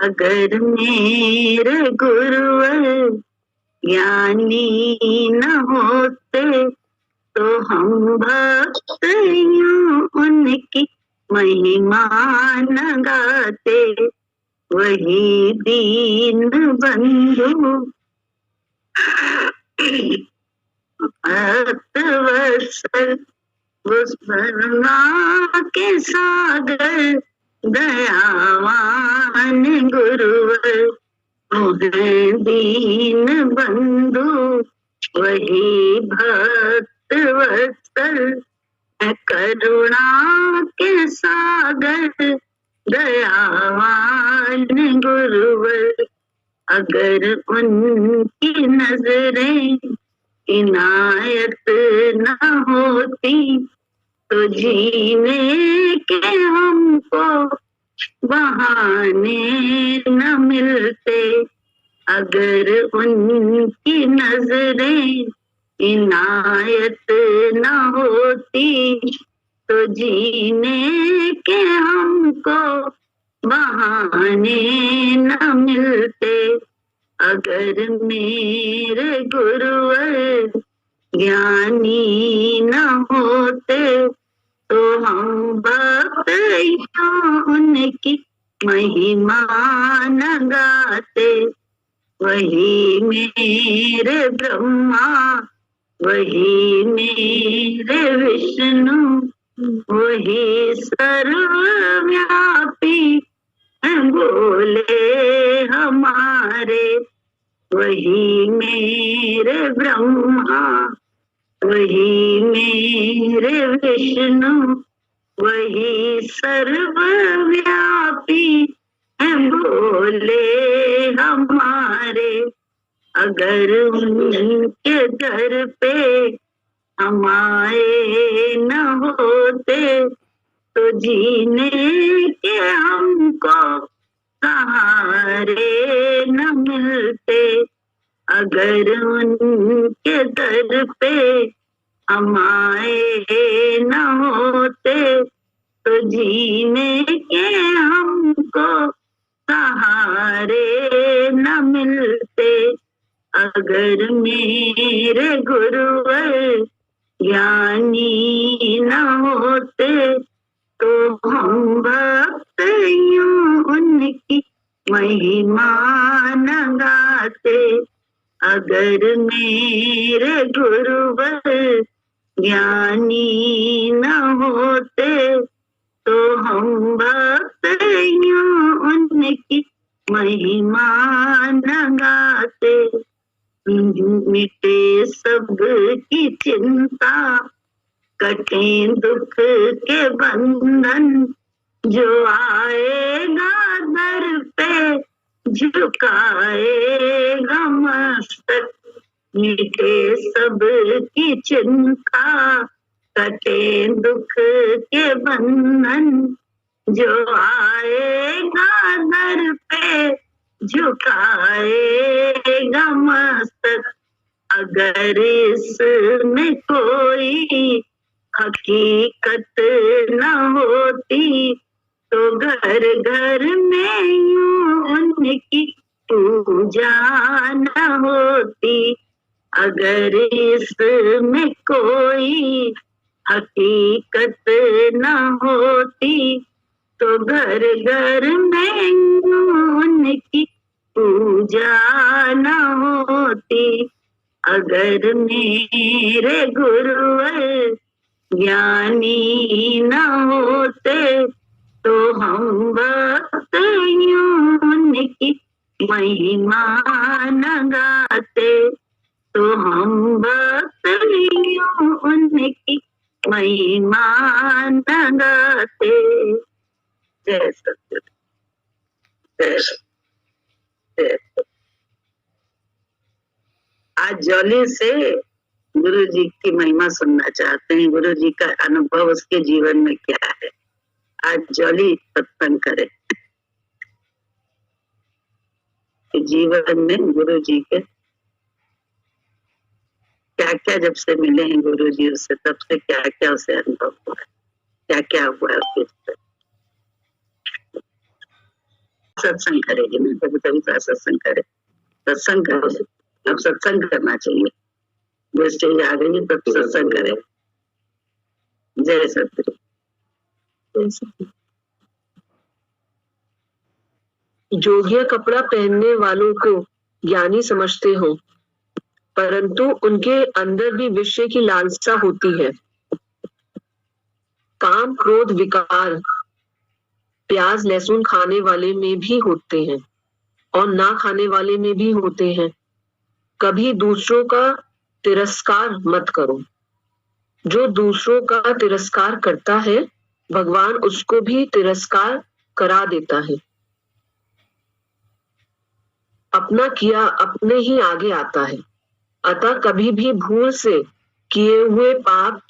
अगर मेरे गुरुवर ज्ञानी न होते तो हम भक्त यूं उनकी महिमा न गाते। वही दीन बंधु भक्त वत्सल, उस करुणा के सागर दयावान गुरुवर। है दीन बंधु वही भक्त वत्सल, करुणा के सागर दयावान गुरुवर। अगर उनकी नजरें इनायत न होती तो जीने के हमको बहाने न मिलते। अगर उनकी नजरें इनायत न होती तो जीने के हमको बहाने न मिलते। अगर मेरे गुरुवर ज्ञानी न होते तो हम भक्त उनकी महिमा न गाते। वही मेरे ब्रह्मा वही मेरे विष्णु वही सर्वव्यापी बोले हमारे। वही मेरे ब्रह्मा वही मेरे विष्णु वही सर्वव्यापी बोले हमारे। अगर उनके दर पे हम आए न होते तो जीने के हमको सहारे न मिलते। अगर उनके दर पे हम आए न होते तो जीने के हमको सहारे न मिलते। अगर मेरे गुरुवर ज्ञानी न होते तो हम भक्त यूं उनकी महिमा न गाते। अगर मेरे गुरुवर ज्ञानी न होते तो हम भक्त यूं उनकी महिमा न गाते। मिटे सब की चिंता कटे दुख के बंधन, जो आएगा दर पे झुकाएगा मस्तक। मिटे सब की चिंता कटे दुख के बंधन, जो आएगा दर पे झुकाएगा मस्तक। अगर इसमें कोई हकीकत न होती तो घर घर में यूं उनकी पूजा न होती। अगर इसमें कोई हकीकत न होती तो घर घर में यूं उनकी पूजा न होती। अगर मेरे गुरुवर ज्ञानी न होते तो हम भक्त यूं उनकी महिमा न गाते। तो हम भक्त यूं उनकी महिमा न गाते। जय सतगुरु जय जय। आज जॉली से गुरु जी की महिमा सुनना चाहते हैं। गुरु जी का अनुभव उसके जीवन में क्या है, आज जॉली सत्संग करे। जीवन में गुरु जी के क्या क्या जब से मिले हैं गुरु जी उससे, तब से क्या क्या उसे अनुभव हुआ है, क्या क्या हुआ है उसके। सत्संग करेगी ना, कभी कभी तो सत्संग करे, सत्संग करे, अब सत्संग करना चाहिए, जो स्टेज आ गई है तब सत्संग करे। जय सतगुरु। जोगिया कपड़ा पहनने वालों को ज्ञानी समझते हो, परंतु उनके अंदर भी विषय की लालसा होती है। काम क्रोध विकार प्याज लहसुन खाने वाले में भी होते हैं और ना खाने वाले में भी होते हैं। कभी दूसरों का तिरस्कार मत करो। जो दूसरों का तिरस्कार करता है, भगवान उसको भी तिरस्कार करा देता है। अपना किया अपने ही आगे आता है। अतः कभी भी भूल से किए हुए पाप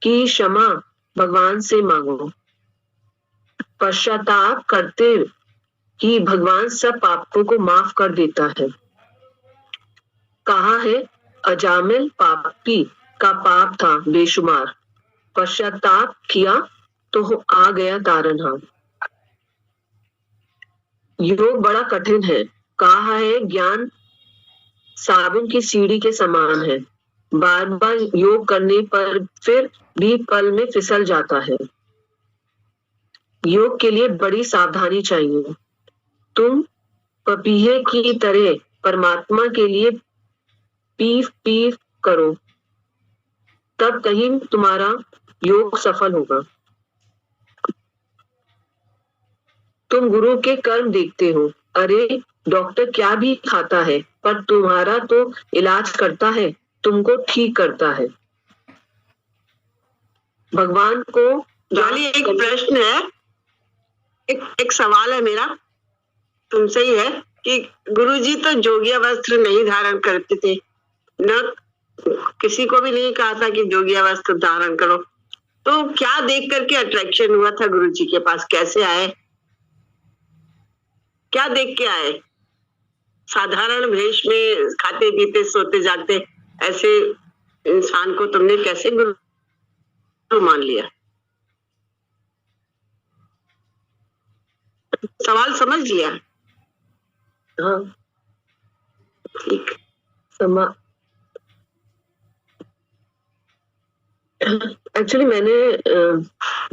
की क्षमा भगवान से मांगो। पश्चाताप करते ही भगवान सब पापों को माफ कर देता है। कहा है, अजामिल पापी का पाप था बेशुमार, पश्चाताप किया तो आ गया तारनहार। योग बड़ा कठिन है। कहा है, ज्ञान साबुन की सीढ़ी के समान है। बार बार योग करने पर फिर भी पल में फिसल जाता है। योग के लिए बड़ी सावधानी चाहिए। तुम पपीहे की तरह परमात्मा के लिए पीफ पीफ करो, तब कहीं तुम्हारा योग सफल होगा। तुम गुरु के कर्म देखते हो। अरे डॉक्टर क्या भी खाता है, पर तुम्हारा तो इलाज करता है, तुमको ठीक करता है। भगवान को जॉली, एक प्रश्न है, एक सवाल है मेरा तुमसे ही है कि गुरुजी तो जोगिया वस्त्र नहीं धारण करते थे, न किसी को भी नहीं कहा था कि जोगिया वस्त्र धारण करो, तो क्या देख करके अट्रैक्शन हुआ था गुरुजी के पास? कैसे आए, क्या देख के आए? साधारण भेष में खाते पीते सोते जागते ऐसे इंसान को तुमने कैसे गुरु मान लिया? सवाल समझ लिया? हाँ ठीक। एक्चुअली मैंने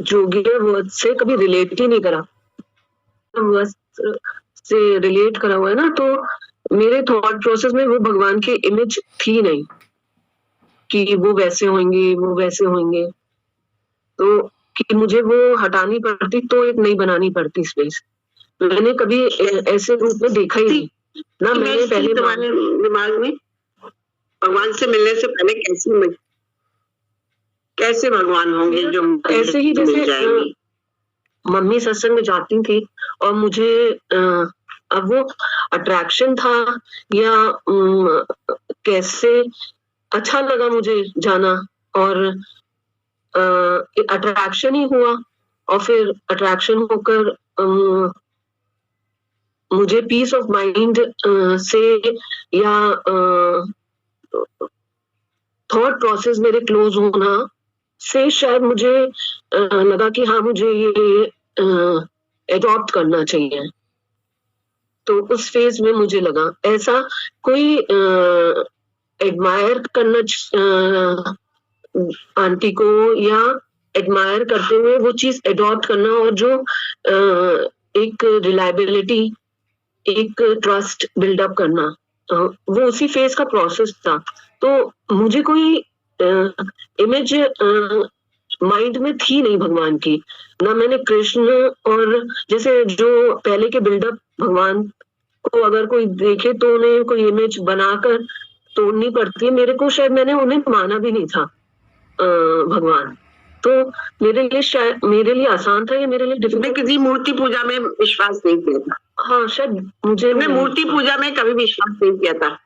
जोगिया वर्ड से कभी रिलेट ही नहीं करा, वस्त्र से रिलेट करा हुआ है ना, तो मेरे थॉट प्रोसेस में वो भगवान की इमेज थी नहीं कि वो वैसे होंगे वो वैसे होंगे, तो कि मुझे वो हटानी पड़ती तो एक नई बनानी पड़ती स्पेस। मैंने कभी ऐसे रूप में देखा ही नहीं ना। मैंने पहले तुम्हारे दिमाग में भगवान से मिलने से पहले कैसे भगवान होंगे जो ऐसे ही जैसे मम्मी सत्संग में जाती थी और मुझे अब वो अट्रैक्शन था या कैसे अच्छा लगा मुझे जाना, और अट्रैक्शन ही हुआ, और फिर अट्रैक्शन होकर मुझे पीस ऑफ माइंड से या थॉट प्रोसेस मेरे क्लोज होना से शायद मुझे लगा कि हाँ मुझे ये एडॉप्ट करना चाहिए। तो उस फेज में मुझे लगा ऐसा कोई एडमायर करना आंटी को या एडमायर करते हुए वो चीज एडॉप्ट करना, और जो एक रिलायबिलिटी एक ट्रस्ट बिल्डअप करना, वो उसी फेज का प्रोसेस था। तो मुझे कोई इमेज माइंड में थी नहीं भगवान की, ना मैंने कृष्ण और जैसे जो पहले के बिल्डअप भगवान को अगर कोई देखे तो उन्हें कोई इमेज बनाकर तोड़नी पड़ती है, मेरे को शायद मैंने उन्हें माना भी नहीं था भगवान, तो मेरे लिए आसान था या मेरे लिए डिफिकल्ट। किसी मूर्ति पूजा में विश्वास नहीं किया था? हाँ शायद मुझे मूर्ति पूजा में कभी विश्वास नहीं किया था?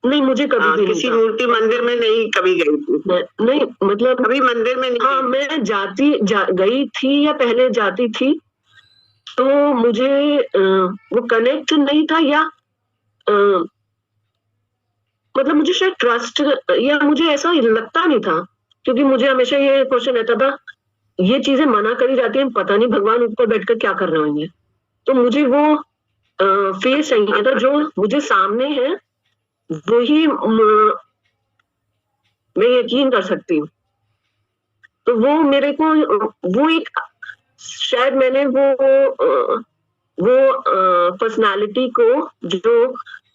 नहीं, मुझे कभी भी किसी मूर्ति मंदिर में नहीं कभी गई थी? नहीं, मतलब कभी मंदिर में नहीं? हाँ मैं गई थी या पहले जाती थी, तो मुझे वो कनेक्ट नहीं था या मतलब मुझे शायद ट्रस्ट या मुझे ऐसा लगता नहीं था, क्योंकि मुझे हमेशा ये क्वेश्चन रहता था ये चीजें मना करी जाती हैं, पता नहीं भगवान ऊपर बैठकर क्या कर रहे होंगे। तो मुझे वो फेस चाहिए था जो मुझे सामने है, वही मैं यकीन कर सकती हूँ। तो वो मेरे को वो एक शायद मैंने वो पर्सनालिटी को जो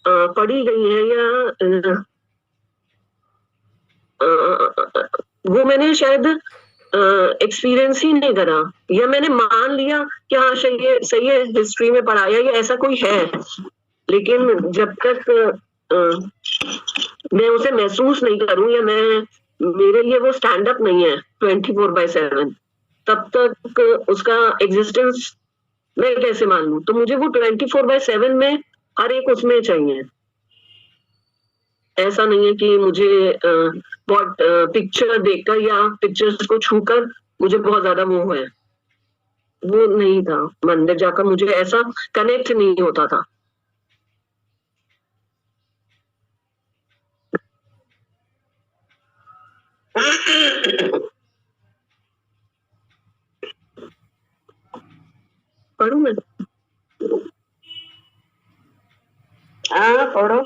पढ़ी गई है या वो मैंने शायद एक्सपीरियंस ही नहीं करा, या मैंने मान लिया कि हाँ सही है हिस्ट्री में पढ़ाया या ऐसा कोई है, लेकिन जब तक मैं उसे महसूस नहीं करूं या मेरे लिए वो स्टैंड अप नहीं है 24/7, तब तक उसका एग्जिस्टेंस मैं कैसे मान लूं? तो मुझे वो 24/7 में हर एक उसमें चाहिए। ऐसा नहीं है कि मुझे बहुत पिक्चर देखकर या पिक्चर्स को छूकर मुझे बहुत ज्यादा वो है, वो नहीं था। मंदिर जाकर मुझे ऐसा कनेक्ट नहीं होता था। पढ़ूं मैं? हाँ पढ़ो,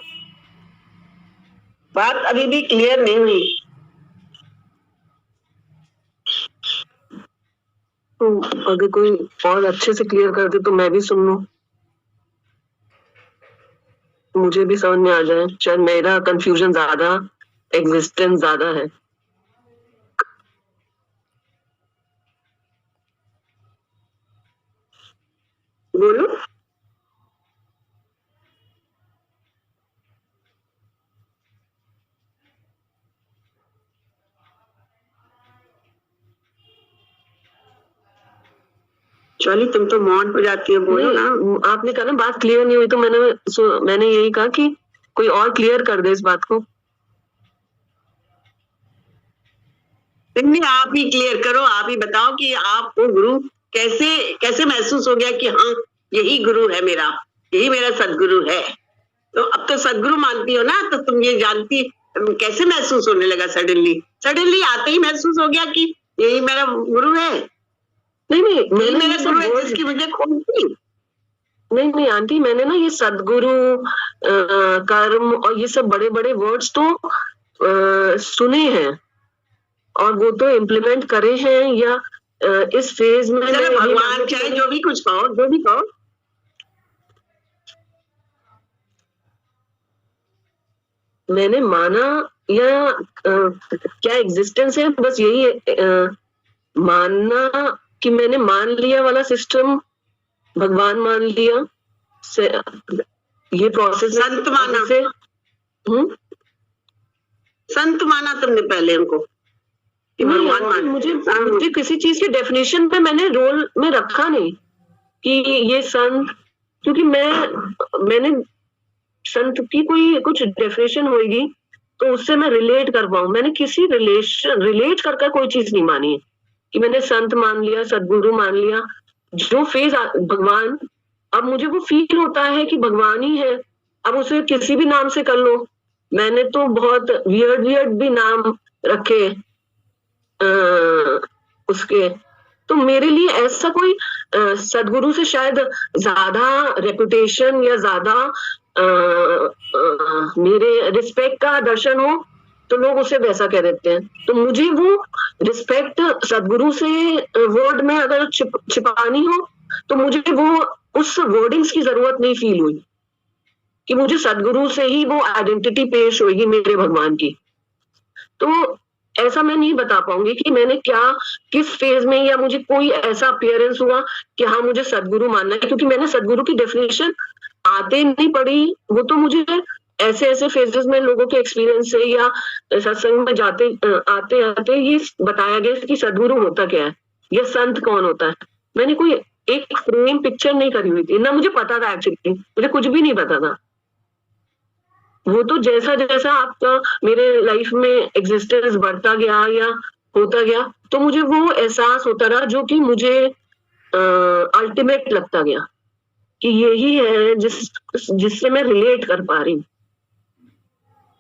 बात अभी भी क्लियर नहीं हुई। तो अगर कोई और अच्छे से क्लियर कर दे तो मैं भी सुन लूं, मुझे भी समझ में आ जाए। शायद मेरा कंफ्यूजन ज्यादा, एग्जिस्टेंस ज्यादा है। बोलो। चली तुम तो मौन हो जाती है, बोलो ना। आपने कहा ना बात क्लियर नहीं हुई, तो मैंने यही कहा कि कोई और क्लियर कर दे इस बात को। नहीं, आप ही क्लियर करो, आप ही बताओ कि आपको गुरु कैसे महसूस हो गया कि हाँ यही गुरु है मेरा, यही मेरा सदगुरु है। तो अब तो सदगुरु मानती हो ना, तो तुम ये जानती कैसे महसूस होने लगा? सडनली आते ही महसूस हो गया कि यही मेरा गुरु है। नहीं यही मेरा गुरु है जिसकी मुझे खोज थी। नहीं आंटी, मैंने ना ये सदगुरु कर्म और ये सब बड़े बड़े वर्ड्स तो सुने हैं और वो तो इम्प्लीमेंट करे हैं, या इस फेज में भगवान चाहे जो भी कुछ कहो, जो भी कहो, मैंने माना या क्या एग्जिस्टेंस है, बस यही मानना कि मैंने मान लिया वाला सिस्टम, भगवान मान लिया से, ये प्रोसेस संत माना से। संत माना तुमने पहले हमको? मुझे किसी चीज के डेफिनेशन पे मैंने रोल में रखा नहीं कि ये संत, क्योंकि मैंने संत की कोई कुछ डेफिनेशन होगी तो उससे मैं रिलेट कर पाऊं। मैंने किसी रिलेट करके कोई चीज नहीं मानी है कि मैंने संत मान लिया, सदगुरु मान लिया। जो फेज भगवान, अब मुझे वो फील होता है कि भगवान ही है, अब उसे किसी भी नाम से कर लो। मैंने तो बहुत वियर्ड भी नाम रखे उसके, तो मेरे लिए ऐसा कोई सदगुरु से शायद ज्यादा रेपुटेशन या ज्यादा मेरे रिस्पेक्ट का दर्शन हो तो लोग उसे वैसा कह देते हैं। तो मुझे वो रिस्पेक्ट सदगुरु से वर्ड में अगर छिपानी हो तो मुझे वो उस वर्डिंग्स की जरूरत नहीं फील हुई कि मुझे सदगुरु से ही वो आइडेंटिटी पेश होगी मेरे भगवान की। तो ऐसा मैं नहीं बता पाऊंगी कि मैंने किस फेज में, या मुझे कोई ऐसा अपीयरेंस हुआ कि हाँ मुझे सदगुरु मानना है, क्योंकि मैंने सदगुरु की डेफिनेशन आते नहीं पढ़ी। वो तो मुझे ऐसे फेजेस में लोगों के एक्सपीरियंस से या सत्संग में आते आते ये बताया गया कि सदगुरु होता क्या है या संत कौन होता है। मैंने कोई एक फ्रेम पिक्चर नहीं करी हुई थी, ना मुझे पता था, एक्चुअली मुझे कुछ भी नहीं पता था। वो तो जैसा जैसा आपका मेरे लाइफ में एग्जिस्टेंस बढ़ता गया या होता गया तो मुझे वो एहसास होता रहा जो कि मुझे अल्टीमेट लगता गया कि यही है जिससे मैं रिलेट कर पा रही।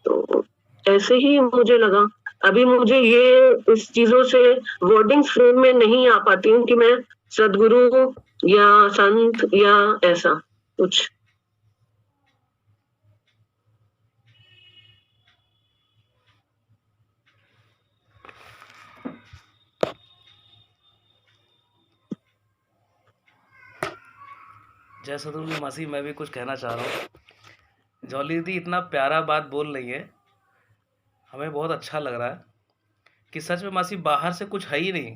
तो ऐसे ही मुझे लगा। अभी मुझे ये इस चीजों से वर्डिंग फ्रेम में नहीं आ पाती हूँ कि मैं सदगुरु या संत या ऐसा कुछ। जय सदगुरु मासी, मैं भी कुछ कहना चाह रहा हूँ। जॉली दीदी इतना प्यारा बात बोल रही है, हमें बहुत अच्छा लग रहा है कि सच में मासी बाहर से कुछ है ही नहीं।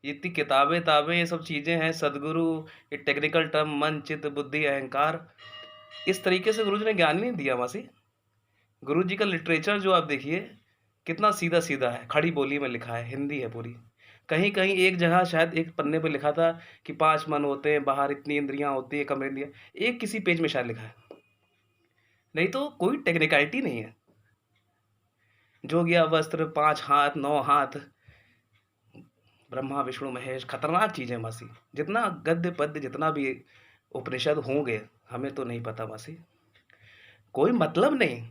ये इतनी किताबें ताबें ये सब चीज़ें हैं, सदगुरु, ये टेक्निकल टर्म मन चित्त बुद्धि अहंकार, इस तरीके से गुरु जी ने ज्ञान नहीं दिया मासी। गुरु जी का लिटरेचर जो आप देखिए कितना सीधा सीधा है, खड़ी बोली में लिखा है, हिंदी है पूरी। कहीं कहीं एक जगह शायद एक पन्ने पे लिखा था कि 5 मन होते हैं, बाहर इतनी इंद्रियां होती है, कम इंद्रियां, एक किसी पेज में शायद लिखा है, नहीं तो कोई टेक्निकलिटी नहीं है। जोगिया वस्त्र, 5 हाथ 9 हाथ, ब्रह्मा विष्णु महेश, खतरनाक चीज़ है मासी। जितना गद्य पद्य जितना भी उपनिषद होंगे हमें तो नहीं पता मासी, कोई मतलब नहीं।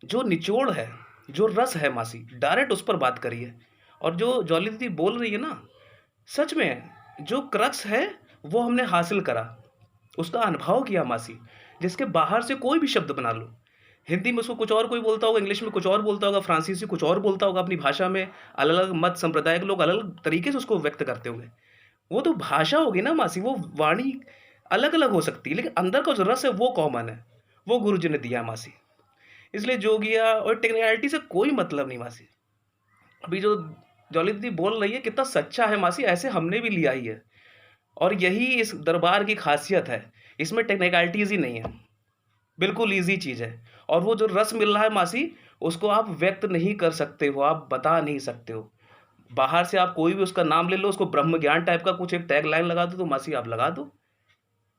जो निचोड़ है, जो रस है मासी, डायरेक्ट उस पर बात करिए। और जो जॉली दीदी बोल रही है ना, सच में जो क्रक्स है वो हमने हासिल करा, उसका अनुभव किया मासी। जिसके बाहर से कोई भी शब्द बना लो, हिंदी में उसको कुछ और कोई बोलता होगा, इंग्लिश में कुछ और बोलता होगा, फ्रांसीसी कुछ और बोलता होगा, अपनी भाषा में अलग अलग मत संप्रदाय के लोग अलग अलग तरीके से उसको व्यक्त करते होंगे। वो तो भाषा होगी ना मासी, वो वाणी अलग अलग हो सकती है, लेकिन अंदर का जो रस है वो कॉमन है, वो गुरु जी ने दिया मासी। इसलिए जोगिया और टेक्निकलिटी से कोई मतलब नहीं मासी। अभी जो जॉली दीदी बोल रही है कितना सच्चा है मासी, ऐसे हमने भी लिया ही है। और यही इस दरबार की खासियत है, इसमें टेक्निकलिटीज ही नहीं है, बिल्कुल ईजी चीज़ है। और वो जो रस मिल रहा है मासी, उसको आप व्यक्त नहीं कर सकते हो, आप बता नहीं सकते हो। बाहर से आप कोई भी उसका नाम ले लो, उसको ब्रह्म ज्ञान टाइप का कुछ एक टैग लाइन लगा दो तो मासी आप लगा दो।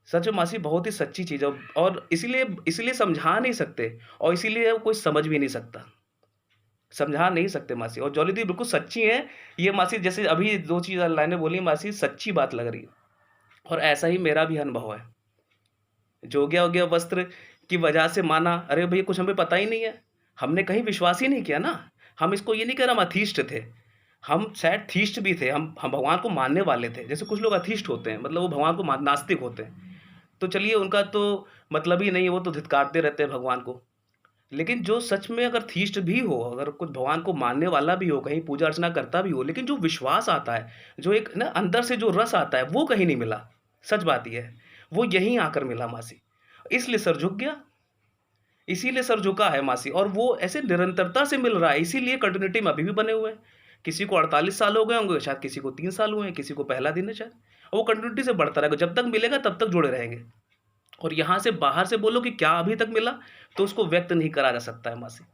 सच में मासी बहुत ही सच्ची चीज़ है, और इसीलिए इसीलिए समझा नहीं सकते, और इसीलिए कोई समझ भी नहीं सकता, समझा नहीं सकते मासी। और जॉली दी बिल्कुल सच्ची है ये मासी, जैसे अभी 2 चीज़ लाइनें बोली मासी, सच्ची बात लग रही है। और ऐसा ही मेरा भी अनुभव है। जोगिया हो गया वस्त्र की वजह से माना, अरे भैया कुछ हमें पता ही नहीं है, हमने कहीं विश्वास ही नहीं किया ना। हम इसको ये नहीं कह रहे हम अथीस्ट थे, हम शायद थीस्ट भी थे, हम भगवान को मानने वाले थे। जैसे कुछ लोग अथीस्ट होते हैं, मतलब वो भगवान को नास्तिक होते हैं, तो चलिए उनका तो मतलब ही नहीं है, वो तो धिक्कारते रहते हैं भगवान को। लेकिन जो सच में अगर थीस्ट भी हो, अगर कुछ भगवान को मानने वाला भी हो, कहीं पूजा अर्चना करता भी हो, लेकिन जो विश्वास आता है, जो एक ना अंदर से जो रस आता है, वो कहीं नहीं मिला। सच बात यह है, वो यहीं आकर मिला मासी। इसलिए सर झुक गया, इसीलिए सर झुका है मासी। और वो ऐसे निरंतरता से मिल रहा है, इसीलिए कंटिन्यूटी में अभी भी बने हुए हैं। किसी को 48 साल हो गए होंगे, शायद किसी को 3 साल हुए हैं, किसी को पहला दिन है शायद। और वो कंटिन्यूटी से बढ़ता रहेगा, जब तक मिलेगा तब तक जुड़े रहेंगे। और यहाँ से बाहर से बोलो कि क्या अभी तक मिला, तो उसको व्यक्त नहीं करा जा सकता है मासी,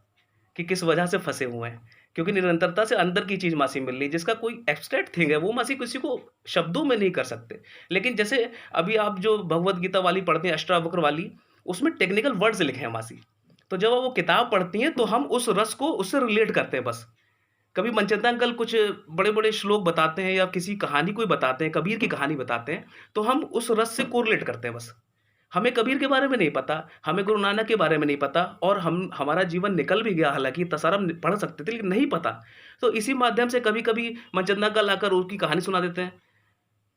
कि किस वजह से फंसे हुए हैं। क्योंकि निरंतरता से अंदर की चीज मासी मिल रही, जिसका कोई एब्स्ट्रैक्ट थिंग है, वो मासी किसी को शब्दों में नहीं कर सकते। लेकिन जैसे अभी आप जो भगवत गीता वाली पढ़ते हैं, अष्टावक्र वाली, उसमें टेक्निकल वर्ड्स लिखे हैं मासी। तो जब वो किताब पढ़ती हैं तो हम उस रस को उससे रिलेट करते हैं बस। कभी मनचंदा अंकल कुछ बड़े बड़े श्लोक बताते हैं, या किसी कहानी कोई बताते हैं, कबीर की कहानी बताते हैं, तो हम उस रस से कोरिलेट करते हैं बस। हमें कबीर के बारे में नहीं पता, हमें गुरु नानक के बारे में नहीं पता, और हमारा जीवन निकल भी गया, हालांकि इतना सारा हम पढ़ सकते थे, लेकिन नहीं पता। तो इसी माध्यम से कभी कभी मनचंदा अंकल आकर उसकी कहानी सुना देते हैं,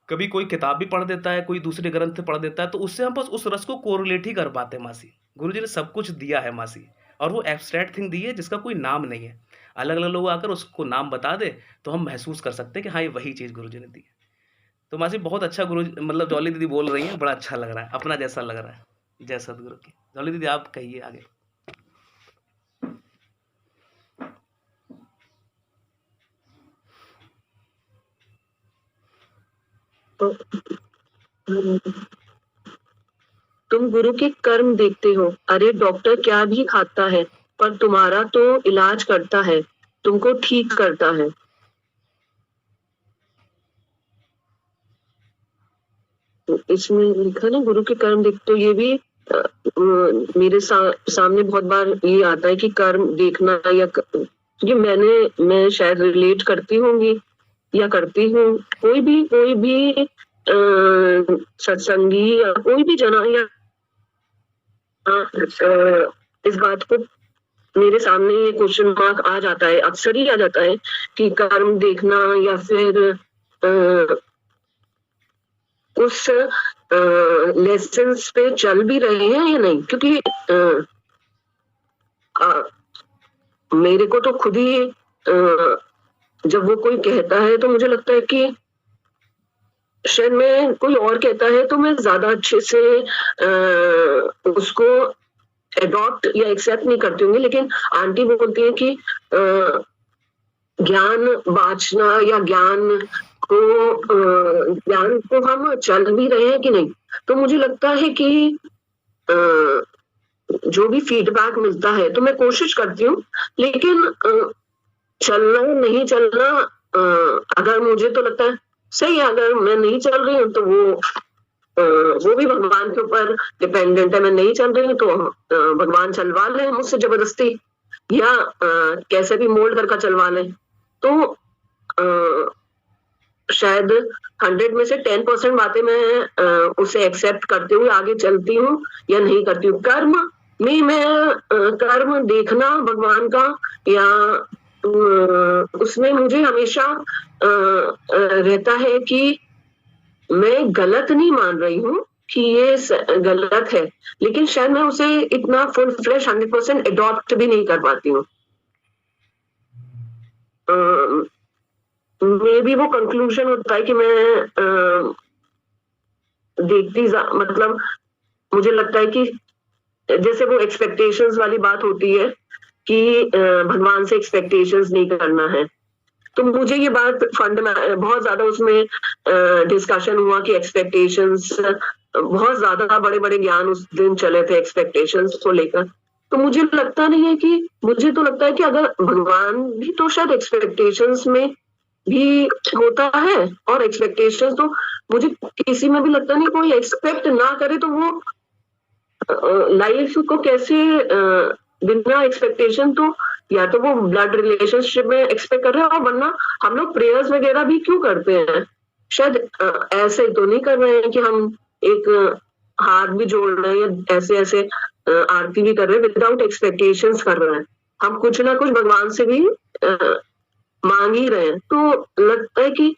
कभी कोई किताब भी पढ़ देता है, कोई दूसरे ग्रंथ पढ़ देता है, तो उससे हम बस उस रस को कोरिलेट ही कर पाते हैं मासी। गुरु जी ने सब कुछ दिया है मासी, और वो एब्स्ट्रैक्ट थिंग दी है जिसका कोई नाम नहीं है। अलग अलग लोग आकर उसको नाम बता दे तो हम महसूस कर सकते हैं कि हाँ ये वही चीज़ गुरु जी ने दी है। तो मासी बहुत अच्छा गुरु, मतलब जॉली दीदी बोल रही हैं, बड़ा अच्छा लग रहा है, अपना जैसा लग रहा है। जय सदगुरु की। जॉली दीदी आप कहिए आगे। तो तुम गुरु के कर्म देखते हो, अरे डॉक्टर क्या भी खाता है, पर तुम्हारा तो इलाज करता है, तुमको ठीक करता है। तो इसमें लिखा ना गुरु के कर्म देख, तो ये भी मेरे सामने बहुत बार ये आता है कि कर्म देखना, या क्योंकि मैं शायद रिलेट करती होंगी या करती हूँ। कोई भी सत्संगी या कोई भी जना या इस बात को मेरे सामने ये क्वेश्चन मार्क आ जाता है, अक्सर ही आ जाता है कि कर्म देखना, या फिर उस लेसन्स पे चल भी रहे हैं या नहीं। क्योंकि मेरे को तो खुद ही जब वो कोई कहता है तो मुझे लगता है कि शायद मैं कोई और कहता है तो मैं ज्यादा अच्छे से उसको एडॉप्ट या एक्सेप्ट नहीं करती होंगी, लेकिन आंटी बोलती है कि ज्ञान बांटना या ज्ञान को हम चल भी रहे हैं कि नहीं। तो मुझे लगता है कि जो भी फीडबैक मिलता है तो मैं कोशिश करती हूँ, लेकिन चलना नहीं चलना, अगर मुझे तो लगता है सही है, अगर मैं नहीं चल रही हूँ तो वो भी भगवान के ऊपर डिपेंडेंट है। मैं नहीं चल रही हूँ तो भगवान चलवा ले मुझसे जबरदस्ती, या कैसे भी मोल्ड करके चलवा ले। तो शायद 100 में से 10% बातें मैं उसे एक्सेप्ट करते हुए आगे चलती हूँ या नहीं करती हूँ। कर्म में मैं कर्म देखना भगवान का या उसमें मुझे हमेशा रहता है कि मैं गलत नहीं मान रही हूँ कि ये गलत है, लेकिन शायद मैं उसे इतना फुल फ्लैश 100% एडॉप्ट भी नहीं कर पाती हूँ। मे भी वो कंक्लूजन होता है कि मैं देखती मतलब मुझे लगता है कि जैसे वो एक्सपेक्टेशंस वाली बात होती है कि भगवान से एक्सपेक्टेशंस नहीं करना है, तो मुझे ये बात बहुत ज्यादा उसमें डिस्कशन हुआ कि एक्सपेक्टेशंस, बहुत ज्यादा बड़े बड़े ज्ञान उस दिन चले थे एक्सपेक्टेशंस को लेकर। तो मुझे लगता नहीं है कि, मुझे तो लगता है कि अगर भगवान भी तो शायद एक्सपेक्टेशंस में भी होता है, और एक्सपेक्टेशंस तो मुझे किसी में भी लगता नहीं कोई एक्सपेक्ट ना करे तो वो लाइफ को कैसे बिना एक्सपेक्टेशन, तो या तो वो ब्लड रिलेशनशिप में एक्सपेक्ट कर रहे हैं, और वरना हम लोग प्रेयर्स वगैरह भी क्यों करते हैं, शायद ऐसे तो नहीं कर रहे हैं कि हम एक हाथ भी जोड़ रहे हैं, ऐसे ऐसे आरती भी कर रहे हैं विदाउट एक्सपेक्टेशंस कर रहे हैं, हम कुछ ना कुछ भगवान से भी मांग ही रहे हैं। तो लगता है कि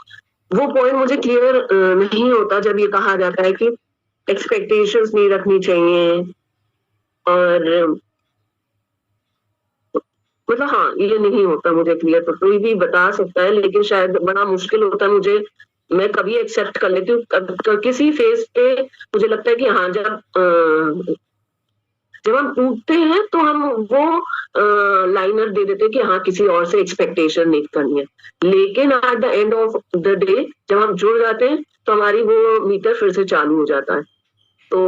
वो पॉइंट मुझे क्लियर नहीं होता जब ये कहा जाता है कि एक्सपेक्टेशंस नहीं रखनी चाहिए, और मतलब हाँ ये नहीं होता मुझे क्लियर। तो कोई भी बता सकता है, लेकिन शायद बड़ा मुश्किल होता है मुझे। मैं कभी एक्सेप्ट कर लेती हूँ, किसी फेज पे मुझे लगता है कि हाँ जब हम टूटते हैं तो हम वो लाइनर दे देते हैं कि हाँ किसी और से एक्सपेक्टेशन नहीं करनी है, लेकिन eight the end of the day जब हम जुड़ जाते हैं तो हमारी वो मीटर फिर से चालू हो जाता है। तो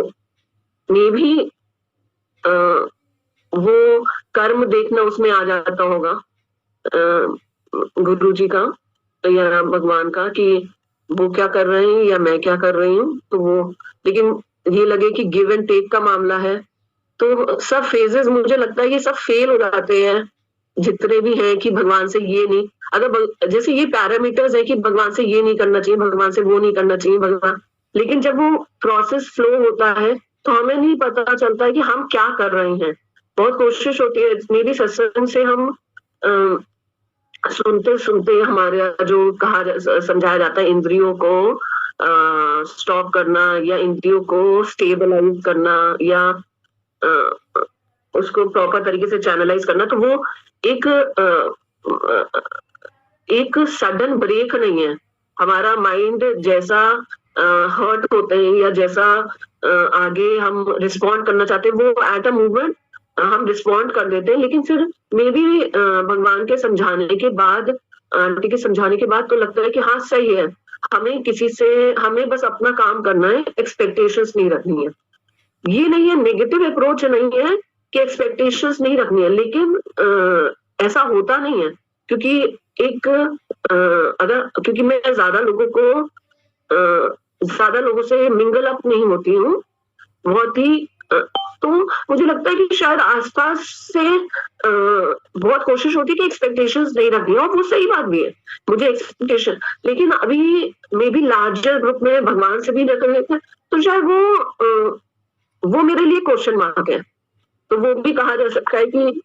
मे भी वो कर्म देखना उसमें आ जाता होगा गुरु जी का या भगवान का, कि वो क्या कर रहे हैं या मैं क्या कर रही हूँ। तो वो, लेकिन ये लगे कि गिव एंड टेक का मामला है, तो सब फेजेस मुझे लगता है ये सब फेल हो जाते हैं जितने भी हैं, कि भगवान से ये नहीं, अगर जैसे ये पैरामीटर्स है कि भगवान से ये नहीं करना चाहिए, भगवान से वो नहीं करना चाहिए भगवान, लेकिन जब वो प्रोसेस फ्लो होता है तो हमें नहीं पता चलता है कि हम क्या कर रहे हैं। बहुत कोशिश होती है, मेरी सत्संग से हम सुनते सुनते हमारे जो समझाया जाता है इंद्रियों को स्टॉप करना या इंद्रियों को स्टेबलाइज करना या उसको प्रॉपर तरीके से चैनलाइज करना, तो वो एक सडन ब्रेक नहीं है। हमारा माइंड जैसा हर्ट होते हैं या जैसा आगे हम रिस्पॉन्ड करना चाहते हैं, वो एट अ मूवमेंट हम रिस्पॉन्ड कर देते हैं, लेकिन फिर मे भी भगवान के समझाने के बाद, आंटी के समझाने के बाद तो लगता है कि हाँ सही है, हमें किसी से, हमें बस अपना काम करना है, एक्सपेक्टेशंस नहीं रखनी है। ये नहीं है, नेगेटिव अप्रोच नहीं है कि एक्सपेक्टेशंस नहीं रखनी है, लेकिन ऐसा होता नहीं है, क्योंकि एक क्योंकि मैं ज्यादा लोगों से मिंगल अप नहीं होती हूँ बहुत ही, तो मुझे लगता है कि शायद आसपास से बहुत कोशिश होती है कि एक्सपेक्टेशंस नहीं रखनी, और वो सही बात भी है, मुझे एक्सपेक्टेशन, लेकिन अभी मे बी लार्जर ग्रुप में भगवान से भी रख लेते हैं, तो शायद वो मेरे लिए क्वेश्चन मार्क है। तो वो भी कहा जा सकता है कि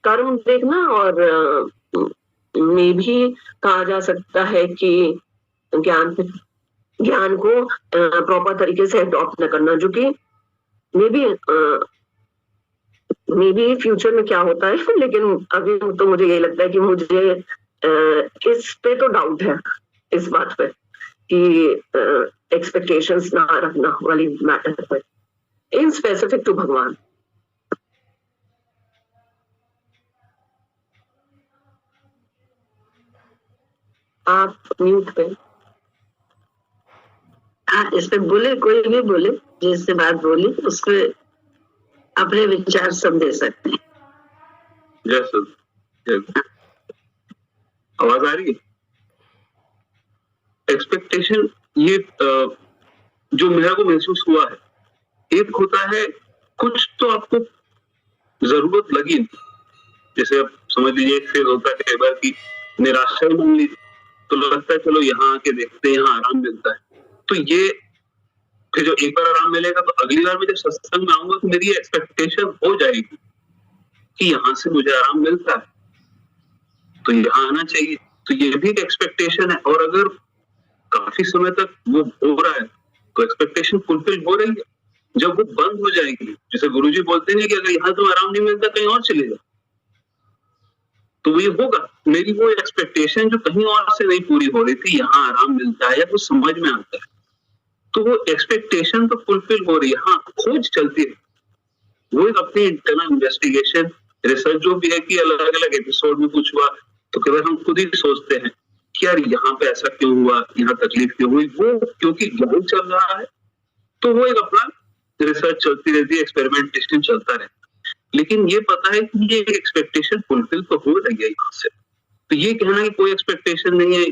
कर्म देखना, और में भी कहा जा सकता है कि ज्ञान को प्रॉपर तरीके से अडॉप्ट न करना, जो कि मे बी फ्यूचर में क्या होता है, लेकिन अभी तो मुझे यही लगता है कि मुझे इस पे तो डाउट है इस बात पे कि एक्सपेक्टेशंस ना रखना वाली मैटर पे, इन स्पेसिफिक टू भगवान। आप म्यूट पे। हाँ, इस पे बोले, कोई भी बोले, जिससे बात बोली उसको अपने विचार सब दे सकते हैं। यस सर, आवाज आ रही है? एक्सपेक्टेशन, ये जो मेरे को महसूस हुआ है, एक होता है कुछ तो आपको जरूरत लगी, जैसे अब समझ लीजिए एक फेज होता है कई बार की निराशा मान ली, तो लगता है चलो यहाँ आके देखते हैं, यहाँ आराम मिलता है, तो ये फिर जो एक बार आराम मिलेगा तो अगली बार मैं जब सत्संग में आऊंगा तो मेरी एक्सपेक्टेशन हो जाएगी कि यहाँ से मुझे आराम मिलता है, तो यहाँ आना चाहिए। तो ये भी एक एक्सपेक्टेशन है, और अगर काफी समय तक वो हो रहा है तो एक्सपेक्टेशन फुलफिल हो रही है। जब वो बंद हो जाएगी, जैसे गुरुजी बोलते हैं कि अगर यहाँ तो आराम नहीं मिलता कहीं और चले जाओ, तो ये होगा। मेरी वो एक्सपेक्टेशन जो कहीं और से नहीं पूरी हो रही थी, यहाँ आराम मिलता है या कुछ समझ में आता है, तो वो एक्सपेक्टेशन तो फुलफिल हो रही है। हाँ, खोज चलती है, वो एक अपनी इंटरनल इन्वेस्टिगेशन रिसर्च जो भी है कि अलग अलग एपिसोड में कुछ हुआ तो केवल हम खुद ही सोचते हैं कि यार यहाँ पे ऐसा क्यों हुआ, यहाँ तकलीफ क्यों हुई, वो क्योंकि ज्ञान चल रहा है तो वो एक अपना रिसर्च चलती रहती है, एक्सपेरिमेंटेशन चलता रहता है। लेकिन ये पता है कि ये एक्सपेक्टेशन फुलफिल तो हो रही है यहाँ से, तो ये कहना कि कोई एक्सपेक्टेशन नहीं है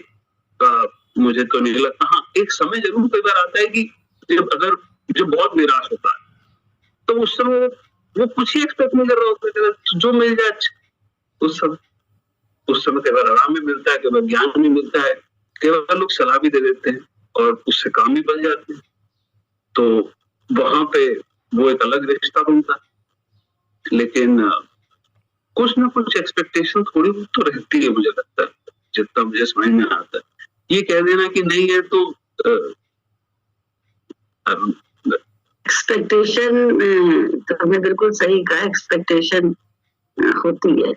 मुझे तो नहीं लगता। हाँ, एक समय जरूर कई बार आता है कि जब बहुत निराश होता है तो उस समय वो कुछ ही एक्सपेक्ट नहीं कर रहा होता है, जो मिल जाए उस समय कई बार आराम भी मिलता है, कई बार ज्ञान भी मिलता है, कई बार लोग सलाह भी दे देते हैं और उससे काम भी बन जाते हैं, तो वहां पे वो एक अलग रिश्ता बनता है। लेकिन कुछ ना कुछ एक्सपेक्टेशन थोड़ी बहुत तो रहती है, मुझे लगता है, जितना मुझे समझ में आता है। ये कह देना कि नहीं है तो एक्सपेक्टेशन, तुमने बिल्कुल सही कहा, एक्सपेक्टेशन होती है।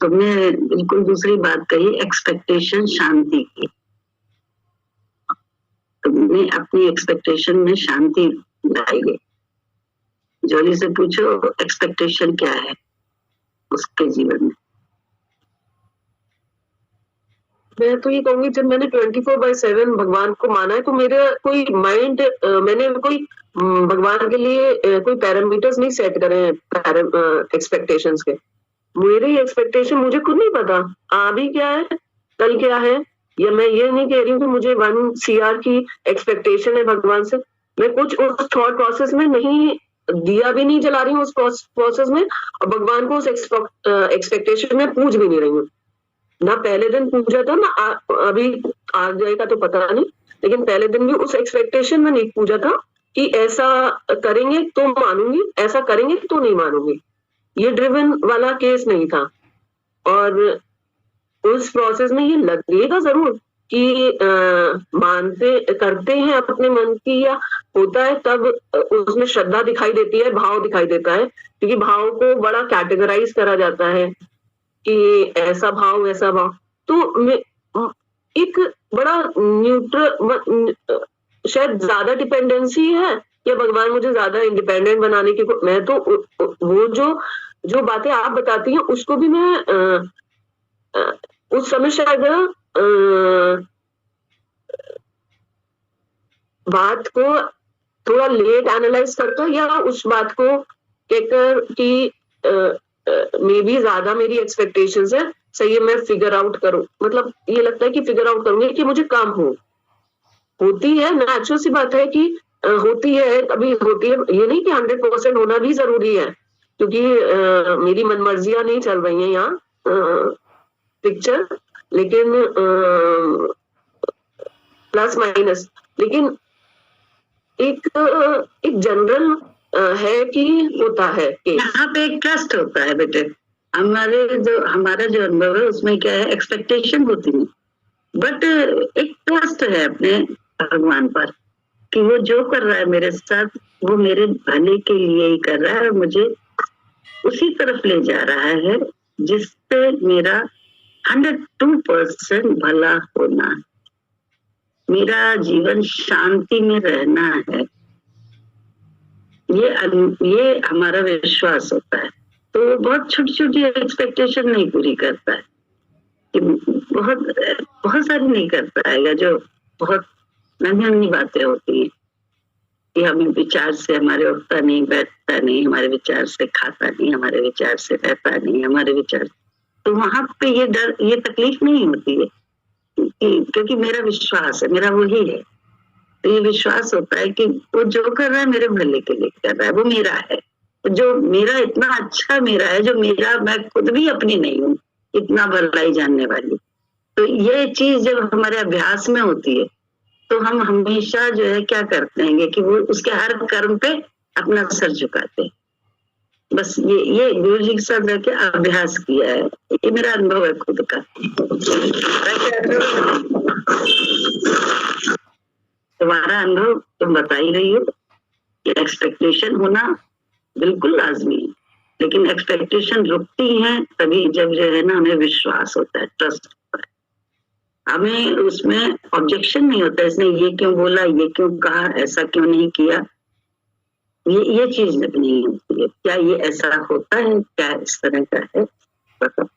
तुमने बिल्कुल दूसरी बात कही, एक्सपेक्टेशन शांति की। तुमने अपनी एक्सपेक्टेशन में शांति लाई है। जॉली से पूछो एक्सपेक्टेशन क्या है उसके जीवन में। मैं तो ये कहूंगी, जब मैंने 24/7 भगवान को माना है तो मेरा कोई माइंड, मैंने कोई भगवान के लिए कोई पैरामीटर्स नहीं सेट करे हैं एक्सपेक्टेशंस के। मेरी एक्सपेक्टेशन मुझे खुद नहीं पता अभी क्या है, कल क्या है, या मैं ये नहीं कह रही हूँ कि मुझे 1 CR की एक्सपेक्टेशन है भगवान से। मैं कुछ उस थॉट प्रोसेस में नहीं, दिया भी नहीं जला रही हूँ उस प्रोसेस में, और भगवान को उस एक्सपेक्टेशन में पूछ भी नहीं रही हूँ। ना पहले दिन पूछा था, ना अभी आ जाएगा तो पता नहीं, लेकिन पहले दिन भी उस एक्सपेक्टेशन में नहीं पूछा था कि ऐसा करेंगे तो मानूंगी, ऐसा करेंगे तो नहीं मानूंगी। ये ड्रिवन वाला केस नहीं था। और उस प्रोसेस में ये लगेगा जरूर कि मानते करते हैं अपने मन की, या होता है तब उसमें श्रद्धा दिखाई देती है, भाव दिखाई देता है, क्योंकि भाव को बड़ा कैटेगराइज करा जाता है कि ऐसा भाव वैसा भाव। तो एक बड़ा न्यूट्रल, शायद ज्यादा डिपेंडेंसी है, या भगवान मुझे ज्यादा इंडिपेंडेंट बनाने की। मैं तो वो जो बातें आप बताती हैं उसको भी मैं उस समय शायद बात को थोड़ा लेट एनालाइज करता, या उस बात को कहकर कि मे बी ज्यादा मेरी एक्सपेक्टेशंस है, सही है मैं फिगर आउट करूं, मतलब ये लगता है कि फिगर आउट करूंगी कि मुझे काम होती है, नेचुरल सी बात है कि होती है, कभी होती है। ये नहीं कि 100% होना भी जरूरी है, क्योंकि मेरी मनमर्जियां नहीं चल रही हैं यहाँ पिक्चर, लेकिन प्लस माइनस, लेकिन एक जनरल है कि होता है। यहाँ पे एक ट्रस्ट होता है बेटे। हमारा जो अनुभव है उसमें क्या है, एक्सपेक्टेशन होती नहीं, बट एक ट्रस्ट है अपने भगवान पर कि वो जो कर रहा है मेरे साथ वो मेरे भले के लिए ही कर रहा है, और मुझे उसी तरफ ले जा रहा है जिससे मेरा 102% भला होना। मेरा जीवन शांति में रहना है, ये हमारा विश्वास होता है। तो बहुत छोटी छोटी एक्सपेक्टेशन नहीं पूरी करता है, कि बहुत सारी नहीं कर पाएगा, जो बहुत नन्ही नन्ही बातें होती हैं कि हमें विचार से हमारे उठता नहीं, बैठता नहीं, हमारे विचार से खाता नहीं, हमारे विचार से रहता नहीं, हमारे विचार, तो वहां पे ये डर, ये तकलीफ नहीं होती है, क्योंकि मेरा विश्वास है, मेरा वही है। तो ये विश्वास होता है कि वो जो कर रहा है मेरे भले के लिए कर रहा है, वो मेरा है, जो मेरा इतना अच्छा मेरा है, जो मेरा, मैं खुद भी अपनी नहीं हूँ इतना भलाई जानने वाली। तो ये चीज जब हमारे अभ्यास में होती है तो हम हमेशा जो है क्या करते हैं कि वो उसके हर कर्म पे अपना सर झुकाते हैं। बस ये गुरु जी के साथ रह के अभ्यास किया है, ये मेरा अनुभव है खुद का। तुम्हारा अनुभव तुम बता ही रही हो कि एक्सपेक्टेशन होना बिल्कुल लाजमी है, लेकिन एक्सपेक्टेशन रुकती है तभी जब जो है ना हमें विश्वास होता है, ट्रस्ट होता है, हमें उसमें ऑब्जेक्शन नहीं होता, इसने ये क्यों बोला, ये क्यों कहा, ऐसा क्यों नहीं किया, ये चीज जब नहीं होती है, क्या ये ऐसा होता है, क्या इस तरह का है, बताओ।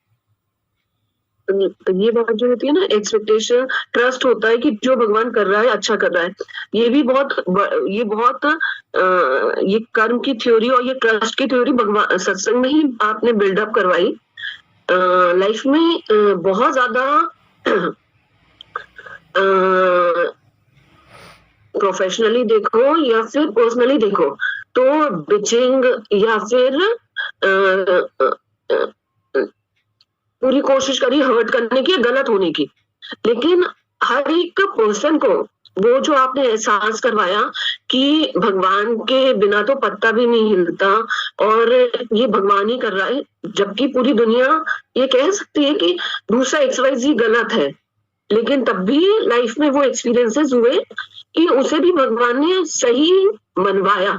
तो ये बात जो होती है ना, एक्सपेक्टेशन, ट्रस्ट होता है कि जो भगवान कर रहा है अच्छा कर रहा है। ये भी बहुत ये कर्म की थ्योरी और ये ट्रस्ट की थ्योरी भगवान सत्संग में ही आपने बिल्डअप करवाई। लाइफ में बहुत ज्यादा प्रोफेशनली देखो या फिर पर्सनली देखो तो बिचिंग या फिर पूरी कोशिश करी हर्ट करने की, गलत होने की, लेकिन हर एक पर्सन को वो जो आपने एहसास करवाया कि भगवान के बिना तो पत्ता भी नहीं हिलता और ये भगवान ही कर रहा है, जबकि पूरी दुनिया ये कह सकती है कि दूसरा XYZ गलत है, लेकिन तब भी लाइफ में वो एक्सपीरियंसेस हुए कि उसे भी भगवान ने सही मनवाया।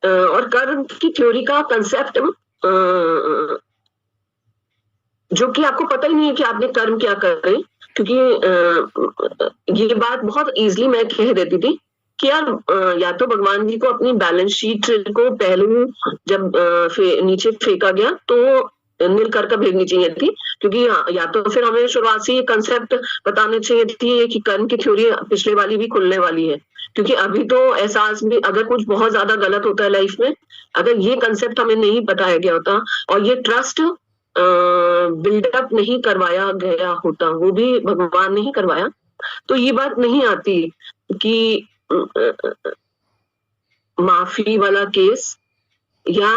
और कर्म की थ्योरी का कंसेप्ट जो कि आपको पता ही नहीं है कि आपने कर्म क्या कर रहे, क्योंकि ये बात बहुत इजीली मैं कह देती थी कि यार या तो भगवान जी को अपनी बैलेंस शीट को पहलू जब नीचे फेंका गया तो नील कर भेजनी चाहिए थी, क्योंकि या तो फिर हमें शुरुआत से ये कंसेप्ट बताने चाहिए थी कि कर्म की थ्योरी पिछले वाली भी खुलने वाली है, क्योंकि अभी तो एहसास भी, अगर कुछ बहुत ज्यादा गलत होता है लाइफ में, अगर ये कंसेप्ट हमें नहीं बताया गया होता और ये ट्रस्ट बिल्डअप नहीं करवाया गया होता, वो भी भगवान ने ही करवाया, तो ये बात नहीं आती कि माफी वाला केस या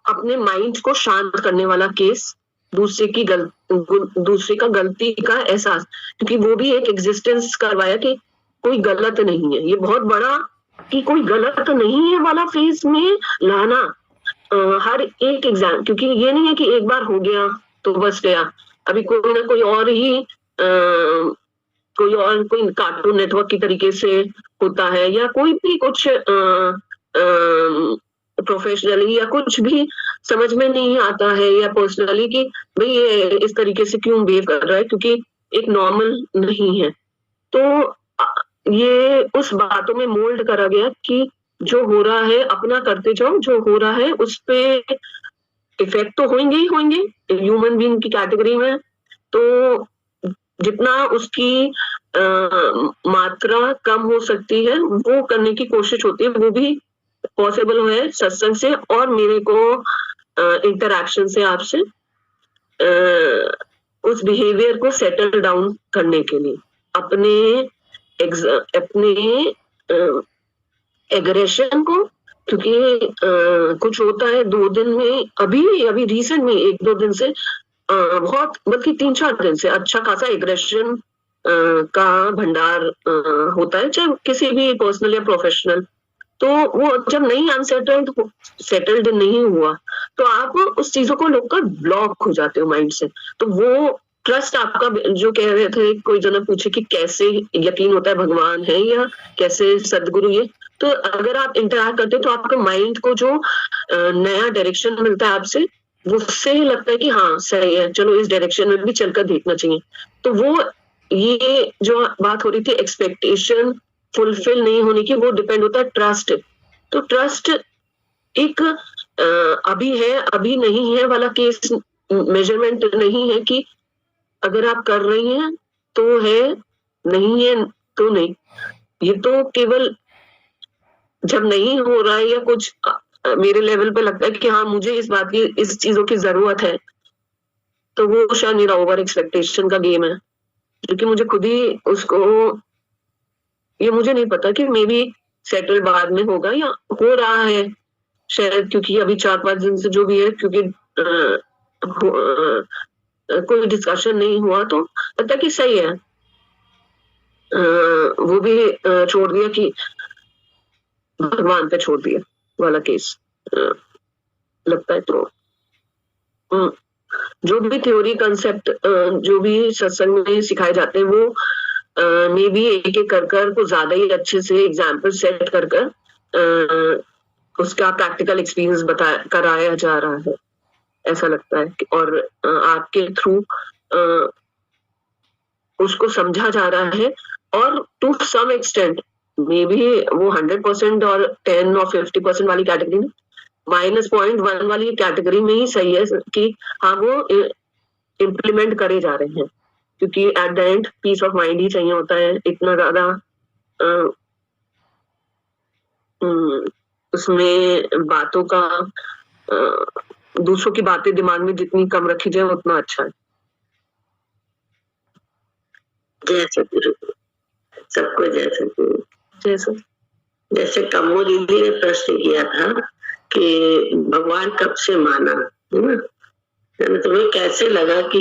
अपने माइंड को शांत करने वाला केस, दूसरे का गलती का एहसास, क्योंकि वो भी एक एग्जिस्टेंस करवाया कि कोई गलत नहीं है। ये बहुत बड़ा कि कोई गलत नहीं है वाला फेज में लाना हर एक एग्जाम, क्योंकि ये नहीं है कि एक बार हो गया तो बस गया, अभी कोई ना कोई और ही कोई कार्टून नेटवर्क की तरीके से होता है, या कोई भी कुछ प्रोफेशनली या कुछ भी समझ में नहीं आता है, या पर्सनली कि भाई ये इस तरीके से क्यों बिहेव कर रहा है, क्योंकि एक नॉर्मल नहीं है। तो ये उस बातों में मोल्ड करा गया कि जो हो रहा है अपना करते जाओ, जो हो रहा है उस पे इफेक्ट तो होंगे ही होंगे ह्यूमन बीइंग की कैटेगरी में, तो जितना उसकी मात्रा कम हो सकती है वो करने की कोशिश होती है, वो भी पॉसिबल है सत्संग से और मेरे को इंटरैक्शन से आपसे उस बिहेवियर को सेटल डाउन करने के लिए, अपने एग्रेशन को, क्योंकि कुछ होता है 2 दिन में, अभी रिसेंट में 1-2 दिन से बहुत, बल्कि 3-4 दिन से अच्छा खासा एग्रेशन का भंडार होता है, चाहे किसी भी पर्सनल या प्रोफेशनल। तो वो जब नहीं सेटल्ड नहीं हुआ तो आप उस चीजों को लोग का ब्लॉक हो जाते हो माइंड से। तो वो ट्रस्ट आपका, जो कह रहे थे, कोई जन पूछे कि कैसे यकीन होता है भगवान है या कैसे सदगुरु ये, तो अगर आप इंटरैक्ट करते हो तो आपके माइंड को जो नया डायरेक्शन मिलता है आपसे, उससे ही लगता है कि हाँ सही है, चलो इस डायरेक्शन में भी चलकर देखना चाहिए। तो वो ये जो बात हो रही थी एक्सपेक्टेशन फुलफिल नहीं होने की, वो डिपेंड होता है ट्रस्ट। तो ट्रस्ट एक अभी है अभी नहीं है वाला केस मेजरमेंट नहीं है कि अगर आप कर रही हैं तो है, नहीं है तो नहीं। ये तो केवल जब नहीं हो रहा है या कुछ मेरे लेवल पे लगता है कि हाँ मुझे इस बात की, इस चीजों की जरूरत है, तो वो शायद मेरा ओवर एक्सपेक्टेशन का गेम है, क्योंकि मुझे खुद ही उसको, ये मुझे नहीं पता कि मे बी सेटल बाद में होगा या हो रहा है शायद, क्योंकि अभी 4-5 दिन से जो भी है, क्योंकि कोई डिस्कशन नहीं हुआ तो लगता कि सही है। वो भी छोड़ दिया कि भगवान पे छोड़ दिया वाला केस लगता है। तो जो भी थ्योरी कंसेप्ट जो भी सत्संग में सिखाए जाते हैं वो मे भी एक एक कर को ज्यादा ही अच्छे से एग्जाम्पल सेट कर उसका प्रैक्टिकल एक्सपीरियंस कराया जा रहा है, ऐसा लगता है। और आपके थ्रू उसको समझा जा रहा है, और to some extent maybe वो 100% और 10 और 50% वाली कैटेगरी में, -0.1 वाली कैटेगरी में ही सही है कि हाँ वो इम्प्लीमेंट करे जा रहे हैं, क्योंकि at the end peace of mind ही चाहिए होता है। इतना ज्यादा उसमें बातों का, दूसरों की बातें दिमाग में जितनी कम रखी जाए उतना अच्छा है। जय सतगुरु, सबको जय सतगुरु। जैसे कमो दीदी ने प्रश्न किया था कि भगवान कब से माना, है ना, तुम्हें कैसे लगा कि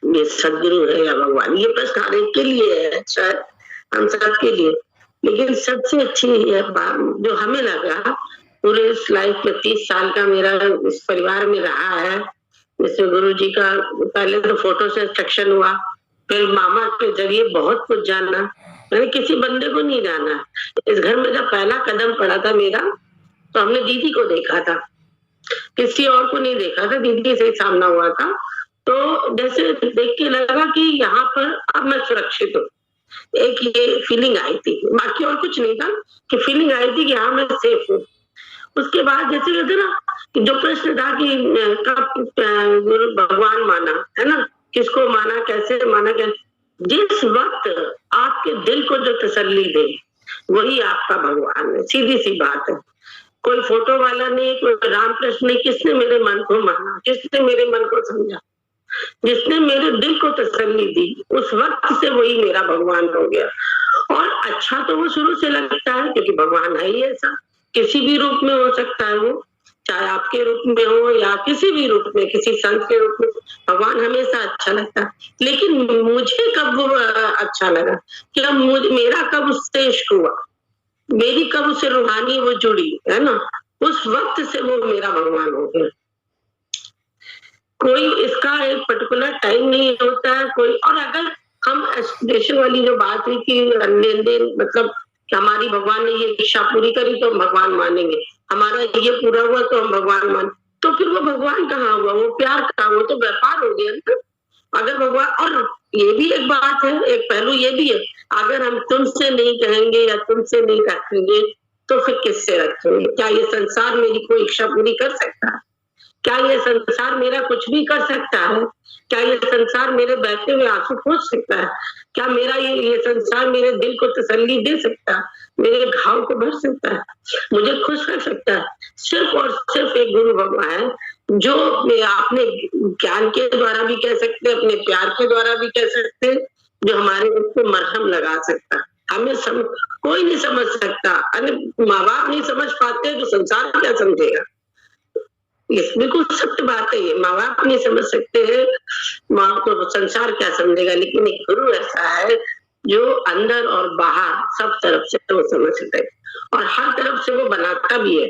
ये सदगुरु है या भगवान? ये प्रश्न हर एक के लिए है, शायद हम सब के लिए, लेकिन सबसे अच्छी ये बात जो हमें लगा पूरे इस लाइफ में 30 साल का मेरा इस परिवार में रहा है, जैसे गुरु जी का पहले तो फोटो से इंस्ट्रक्शन हुआ, फिर मामा के जरिए बहुत कुछ जानना, मैंने किसी बंदे को नहीं जाना। इस घर में जब पहला कदम पड़ा था मेरा, तो हमने दीदी को देखा था, किसी और को नहीं देखा था, दीदी से ही सामना हुआ था। तो जैसे देख के लगा कि यहाँ पर अब मैं सुरक्षित हूँ, एक ये फीलिंग आई थी, बाकी और कुछ नहीं था, कि फीलिंग आई थी कि हाँ मैं सेफ हूँ। उसके बाद जैसे कहते ना कि जो प्रश्न था कि कब गुरु भगवान माना, है ना, किसको माना, कैसे माना, जिस वक्त आपके दिल को जो तसल्ली दे वही आपका भगवान है, सीधी सी बात है। कोई फोटो वाला नहीं, कोई रामकृष्ण नहीं, किसने मेरे मन को माना, किसने मेरे मन को समझा, जिसने मेरे दिल को तसल्ली दी, उस वक्त से वही मेरा भगवान हो गया। और अच्छा तो वो शुरू से लगता है, क्योंकि भगवान है ही ऐसा, किसी भी रूप में हो सकता है वो, चाहे आपके रूप में हो या किसी भी रूप में, किसी संत के रूप में, भगवान हमेशा अच्छा लगता है। लेकिन मुझे कब वो अच्छा लगा, क्या मेरा कब उससे इश्क हुआ, मेरी कब उससे रूहानी वो जुड़ी, है ना, उस वक्त से वो मेरा भगवान हो गया। कोई इसका एक पर्टिकुलर टाइम नहीं होता है कोई। और अगर हम एस्पिरेशन वाली जो बात हुई कि लेन देन, मतलब हमारी भगवान ने ये इच्छा पूरी करी तो हम भगवान मानेंगे, हमारा ये पूरा हुआ तो हम भगवान मान, तो फिर वो भगवान कहाँ हुआ, वो प्यार कहाँ हुआ, तो व्यापार हो गया ना। अगर भगवान, और ये भी एक बात है, एक पहलू ये भी है, अगर हम तुमसे नहीं कहेंगे या तुमसे नहीं रखेंगे तो फिर किससे रखेंगे? क्या ये संसार मेरी कोई इच्छा पूरी कर सकता है? क्या ये संसार मेरा कुछ भी कर सकता है? क्या ये संसार मेरे बहते हुए आंसू पोंछ सकता है? क्या मेरा ये संसार मेरे दिल को तसल्ली दे सकता है, मेरे घाव को भर सकता है, मुझे खुश कर सकता है? सिर्फ और सिर्फ एक गुरु भगवान है, जो अपने ज्ञान के द्वारा भी कह सकते हैं, अपने प्यार के द्वारा भी कह सकते हैं, जो हमारे उसको मरहम लगा सकता है। हमें कोई नहीं समझ सकता, अरे माँ बाप नहीं समझ पाते तो संसार क्या समझेगा? ये बिल्कुल सत्य बात है, ये माँ बाप नहीं समझ सकते हैं, माँ को संसार क्या समझेगा? लेकिन एक गुरु ऐसा है जो अंदर और बाहर सब तरफ से वो समझता है, और हर तरफ से वो बनाता भी है,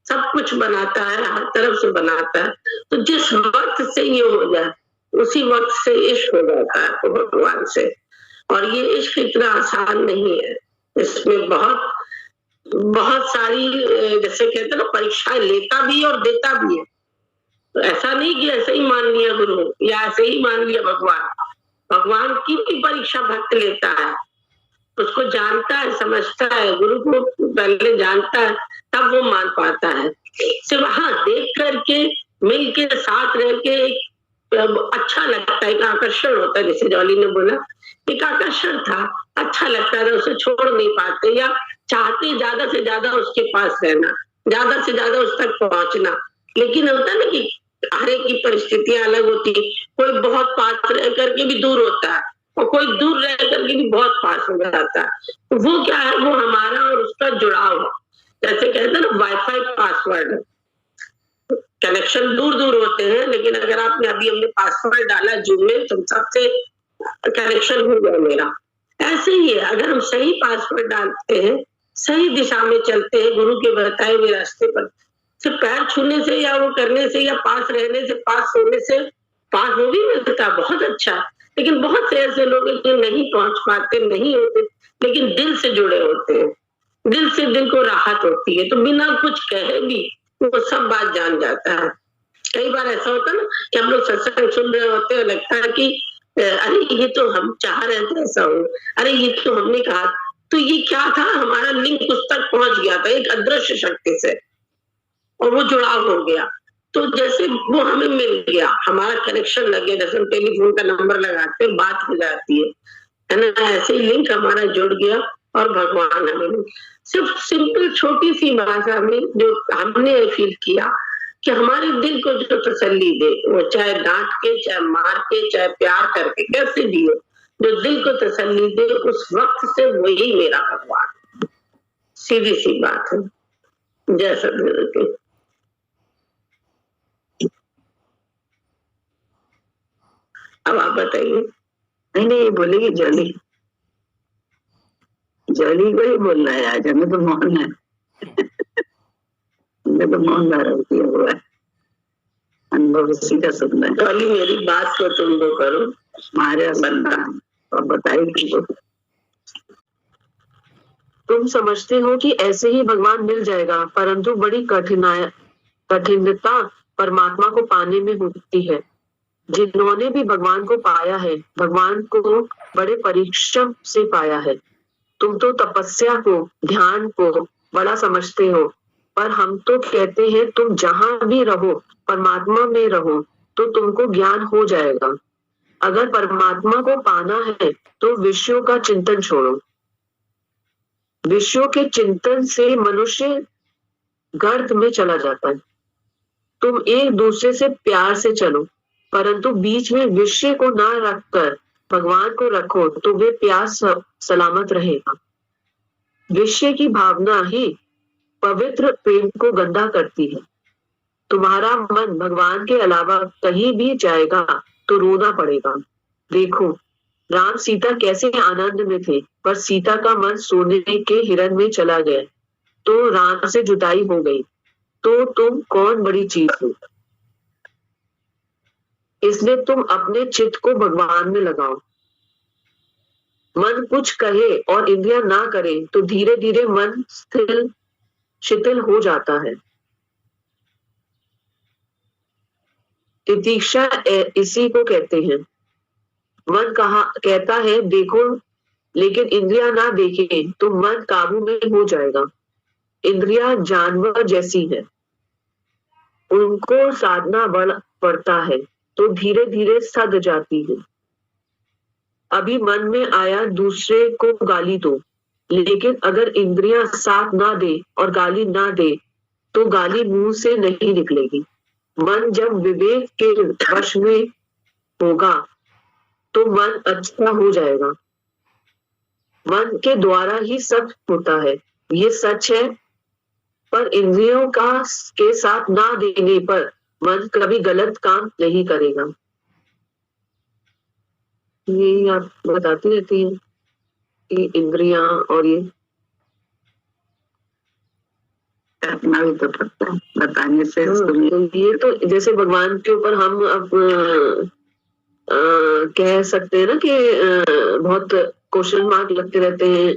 सब कुछ बनाता है, हर तरफ से बनाता है। तो जिस वक्त से ये हो जाए उसी वक्त से इश्क हो जाता है तो भगवान से। और ये इश्क इतना आसान नहीं है, इसमें बहुत बहुत सारी, जैसे कहते हैं ना, परीक्षाएं लेता भी और देता भी है। तो ऐसा नहीं कि ऐसे ही मान लिया गुरु या ऐसे ही मान लिया भगवान, भगवान की भी परीक्षा भक्त लेता है, उसको जानता है, समझता है, गुरु को पहले जानता है, तब वो मान पाता है। सिर्फ हाँ देख करके मिल के साथ रह के अच्छा लगता है, एक आकर्षण होता है, जैसे जॉली ने बोला एक आकर्षण था, अच्छा लगता है, उसे छोड़ नहीं पाते या चाहते ज्यादा से ज्यादा उसके पास रहना, ज्यादा से ज्यादा उस तक पहुंचना। लेकिन होता है ना कि हर एक की परिस्थितियां अलग होती है, कोई बहुत पास रह करके भी दूर होता है और कोई दूर रह करके भी बहुत पास हो जाता है। तो वो क्या है, वो हमारा और उसका जुड़ाव है। जैसे कहते हैं ना वाईफाई पासवर्ड, कनेक्शन दूर दूर होते हैं, लेकिन अगर आपने अभी हमने पासवर्ड डाला जूम में तो सबसे कनेक्शन हो गया मेरा। ऐसे ही है, अगर हम सही पासवर्ड डालते हैं, सही दिशा में चलते हैं, गुरु के बताए हुए रास्ते पर, सिर्फ पैर छूने से या वो करने से या पास रहने से, पास होने से पास हो भी मिलता, बहुत अच्छा। लेकिन बहुत से ऐसे लोग हैं जो नहीं पहुंच पाते, नहीं होते, लेकिन दिल से जुड़े होते हैं, दिल से दिल को राहत होती है, तो बिना कुछ कहे भी वो सब बात जान जाता है। कई बार ऐसा होता है ना कि हम लोग सत्संग सुन रहे होते हैं, लगता है कि अरे ये तो हम चाह रहे थे ऐसा हो, अरे ये तो हमने कहा, तो ये क्या था, हमारा लिंक उस तक पहुंच गया था एक अदृश्य शक्ति से और वो जुड़ाव हो गया। तो जैसे वो हमें मिल गया, हमारा कनेक्शन लग गया, जैसे हम टेलीफोन का नंबर लगाते हैं, बात हो जाती है ना, ऐसे ही लिंक हमारा जुड़ गया और भगवान हमें सिर्फ सिंपल छोटी सी भाषा में जो हमने फील किया कि हमारे दिल को जो तसल्ली दे, वो चाहे डांट के, चाहे मार के, चाहे प्यार करके, कैसे भी हो, जो दिल को तसल्ली दे, उस वक्त से वही मेरा भगवान। सीधी सी बात है। जय सद्गुरु के। अब आप बताइए। नहीं ये बोलेगी जॉली, जॉली को ही बोलना है आज, हमें तो मौन है। हमें तो मौन धारण किया हुआ है, अनुभव उसी का सुनना है। जॉली मेरी बात को तुम वो करो, हमारे बंदा और बताइए तुमको। तुम समझते हो कि ऐसे ही भगवान मिल जाएगा, परंतु बड़ी कठिनता परमात्मा को पाने में होती है। जिन्होंने भी भगवान को पाया है, भगवान को बड़े परिश्रम से पाया है। तुम तो तपस्या को, ध्यान को बड़ा समझते हो, पर हम तो कहते हैं तुम जहां भी रहो, परमात्मा में रहो, तो तुमको ज्ञान हो जाएगा। अगर परमात्मा को पाना है तो विषयों का चिंतन छोड़ो। विषयों के चिंतन से मनुष्य गर्त में चला जाता है। तुम एक दूसरे से प्यार से चलो, परंतु बीच में विषय को ना रखकर भगवान को रखो, तो वे प्यास सलामत रहेगा। विषय की भावना ही पवित्र प्रेम को गंदा करती है। तुम्हारा मन भगवान के अलावा कहीं भी जाएगा तो रोना पड़ेगा। देखो राम सीता कैसे आनंद में थे, पर सीता का मन सोने के हिरन में चला गया, तो राम से जुदाई हो गई। तो तुम कौन बड़ी चीज हो, इसलिए तुम अपने चित्त को भगवान में लगाओ। मन कुछ कहे और इंद्रियां ना करे तो धीरे धीरे मन शिथिल हो जाता है। तितीक्षा इसी को कहते हैं। मन कहता है देखो, लेकिन इंद्रियां ना देखे तो मन काबू में हो जाएगा। इंद्रियां जानवर जैसी है, उनको साधना पड़ता है तो धीरे धीरे सध जाती है। अभी मन में आया दूसरे को गाली दो, लेकिन अगर इंद्रियां साथ ना दे और गाली ना दे तो गाली मुंह से नहीं निकलेगी। मन जब विवेक के वश में होगा तो मन अच्छा हो जाएगा। मन के द्वारा ही सच होता है, ये सच है, पर इंद्रियों के साथ ना देने पर मन कभी गलत काम नहीं करेगा। ये आप बताती रहती हैं कि इंद्रियां और ये करना भी तो पड़ता है, बताने से तो ये तो जैसे भगवान के ऊपर हम अब कह सकते हैं ना कि बहुत क्वेश्चन मार्क लगते रहते हैं।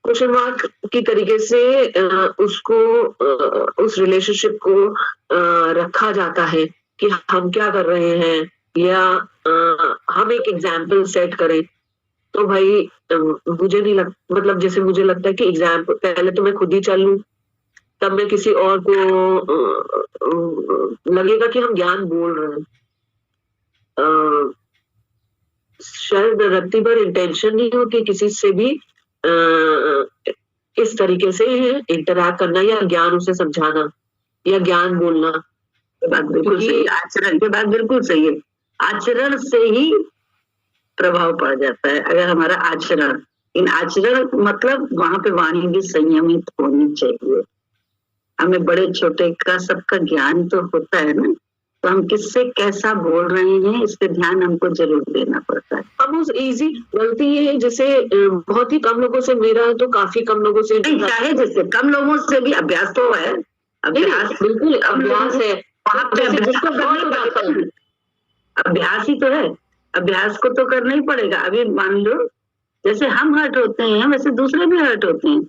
क्वेश्चन मार्क की तरीके से उसको उस रिलेशनशिप को रखा जाता है कि हम क्या कर रहे हैं, या हम एक एग्जाम्पल सेट करें, तो भाई मुझे नहीं मतलब जैसे मुझे लगता है कि एग्जाम्पल पहले तो मैं खुद ही चल लूं, तब मैं किसी और को लगेगा कि हम ज्ञान बोल रहे हैं। शायद रत्ती भर इंटेंशन नहीं होती किसी से भी इस तरीके से इंटरैक्ट करना या ज्ञान उसे समझाना या ज्ञान बोलना। बात बिल्कुल सही, आचरण की बात बिल्कुल सही है। आचरण से ही प्रभाव पड़ जाता है। अगर हमारा आचरण, इन आचरण मतलब वहां पे वाणी भी संयमित होनी चाहिए। हमें बड़े छोटे का सबका ज्ञान तो होता है ना, तो हम किससे कैसा बोल रहे हैं इस पे ध्यान हमको जरूर देना पड़ता है। अब उस इजी गलती ये है, जैसे बहुत ही कम लोगों से, मेरा तो काफी कम लोगों से, चाहे जैसे कम लोगों से भी अभ्यास तो है, अभ्यास बिल्कुल अभ्यास है, वहां पे अभ्यास ही तो है, अभ्यास को तो करना ही पड़ेगा। अभी मान लो जैसे हम हर्ट होते हैं वैसे दूसरे भी हर्ट होते हैं,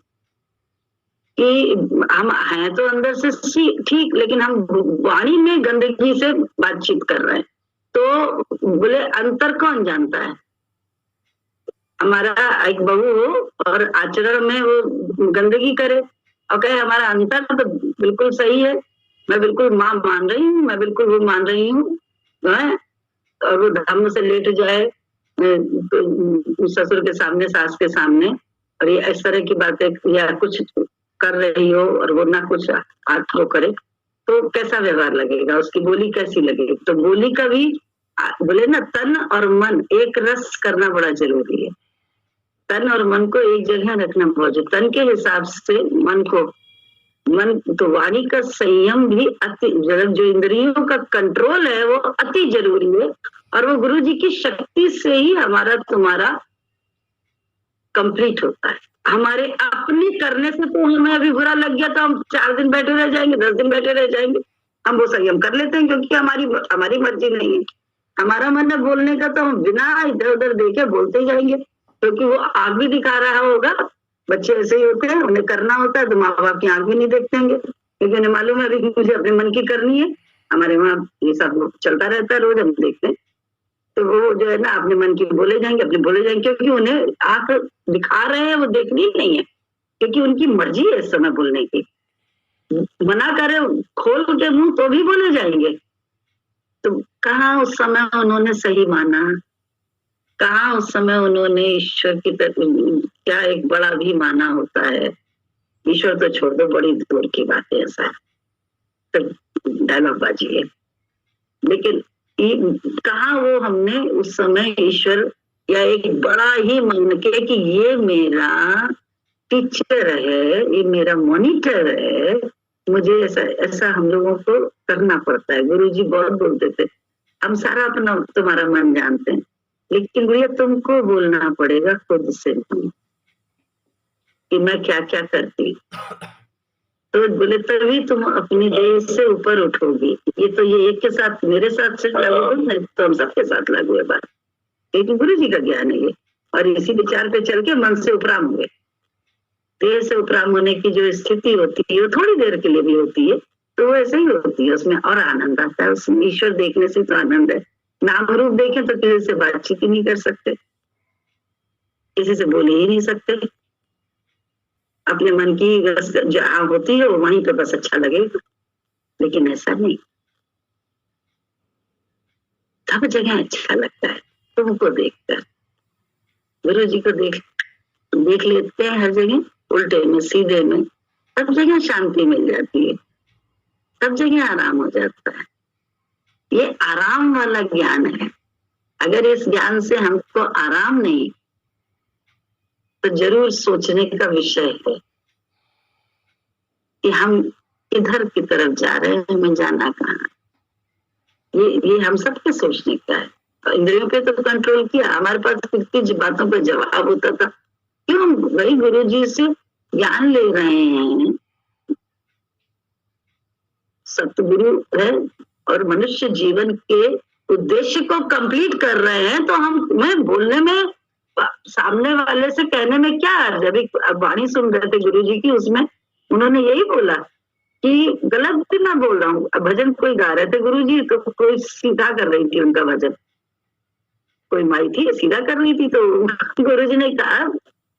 कि हम हैं तो अंदर से ठीक, लेकिन हम वाणी में गंदगी से बातचीत कर रहे हैं, तो बोले अंतर कौन जानता है। हमारा एक बहू हो और आचरण में वो गंदगी करे और कहे हमारा अंतर तो बिल्कुल सही है, मैं बिल्कुल माँ मान रही हूँ, मैं बिल्कुल वो मान रही हूँ, और वो धर्म से लेट जाए ससुर के सामने, सास के सामने, और ये इस तरह की बातें या कुछ कर रही हो और वो ना कुछ हाथ वो करे, तो कैसा व्यवहार लगेगा, उसकी बोली कैसी लगेगी। तो बोली का भी बोले ना, तन और मन एक रस करना बड़ा जरूरी है। तन और मन को एक जगह रखना बहुत जरूरी। तन के हिसाब से मन तो वाणी का संयम भी अति, जो इंद्रियों का कंट्रोल है वो अति जरूरी है, और वो गुरु जी की शक्ति से ही हमारा तुम्हारा कंप्लीट होता है। हमारे अपने करने से तो हमें अभी बुरा लग गया तो हम 4 दिन बैठे रह जाएंगे, 10 दिन बैठे रह जाएंगे, हम वो संयम कर लेते हैं क्योंकि हमारी मर्जी नहीं है। हमारा मन है बोलने का तो हम बिना इधर उधर देखे बोलते ही जाएंगे, क्योंकि वो आग भी दिखा रहा होगा। बच्चे ऐसे ही होते हैं, उन्हें करना होता है तो माँ बाप की आंख भी नहीं देखते हैं, क्योंकि उन्हें मालूम है अभी मुझे अपने मन की करनी है। हमारे वहाँ ये सब चलता रहता है, रोज हम देखते हैं। तो वो जो है ना अपने मन की बोले जाएंगे, अपने बोले जाएंगे, क्योंकि उन्हें आंख दिखा रहे हैं, वो देखनी नहीं है, क्योंकि उनकी मर्जी है इस समय बोलने की। मना करे खोल के मुंह तो भी बोले जाएंगे। तो कहाँ उस समय उन्होंने सही माना, कहाँ उस समय उन्होंने ईश्वर की क्या एक बड़ा भी माना होता है। ईश्वर तो छोड़ दो, बड़ी दूर की बात है, ऐसा तो डायलॉग बाजी है। लेकिन कहाँ वो हमने उस समय ईश्वर या एक बड़ा ही मान के कि ये मेरा टीचर है, ये मेरा मॉनिटर है, मुझे ऐसा हम लोगों को करना पड़ता है। गुरुजी बहुत बोलते थे, हम सारा अपना तुम्हारा मन जानते हैं, लेकिन गुड़िया तुमको बोलना पड़ेगा खुद से कि मैं क्या क्या करती। तो बोले तभी तुम अपनी देह से ऊपर उठोगी। ये तो ये एक के साथ मेरे साथ से लागू है, तो हम सबके साथ लागू है बात, लेकिन गुरु जी का ज्ञान है ये। और इसी विचार पे चल के मन से उपराम हुए। देह से उपराम होने की जो स्थिति होती है वो थोड़ी देर के लिए भी होती है, तो वो ऐसे ही होती है, उसमें और आनंद आता है। उसमें ईश्वर देखने से तो आनंद है। नाम रूप देखें तो किसी से बातचीत ही नहीं कर सकते, किसी से बोल ही नहीं सकते। अपने मन की जहाँ होती है वहीं पे बस अच्छा लगेगा, लेकिन ऐसा नहीं, सब जगह अच्छा लगता है। तुमको देखकर गुरु जी को देख लेते हैं हर जगह, उल्टे में सीधे में, सब जगह शांति मिल जाती है, सब जगह आराम हो जाता है। ये आराम वाला ज्ञान है। अगर इस ज्ञान से हमको आराम नहीं, तो जरूर सोचने का विषय है कि हम इधर की तरफ जा रहे हैं, हमें जाना कहाँ। ये हम सबके सोचने का है। तो इंद्रियों पे तो कंट्रोल किया, हमारे पास कितनी बातों पर जवाब होता था। क्यों हम वही गुरु जी से ज्ञान ले रहे हैं, सतगुरु है और मनुष्य जीवन के उद्देश्य को कंप्लीट कर रहे हैं, तो हमें बोलने में, सामने वाले से कहने में क्या अर्थ है। अभी वाणी सुन रहे थे गुरु जी की, उसमें उन्होंने यही बोला कि गलत भी मैं बोल रहा हूँ। भजन कोई गा रहे थे गुरुजी, तो कोई सीधा कर रही थी उनका भजन, कोई माई थी सीधा कर रही थी, तो गुरुजी ने कहा,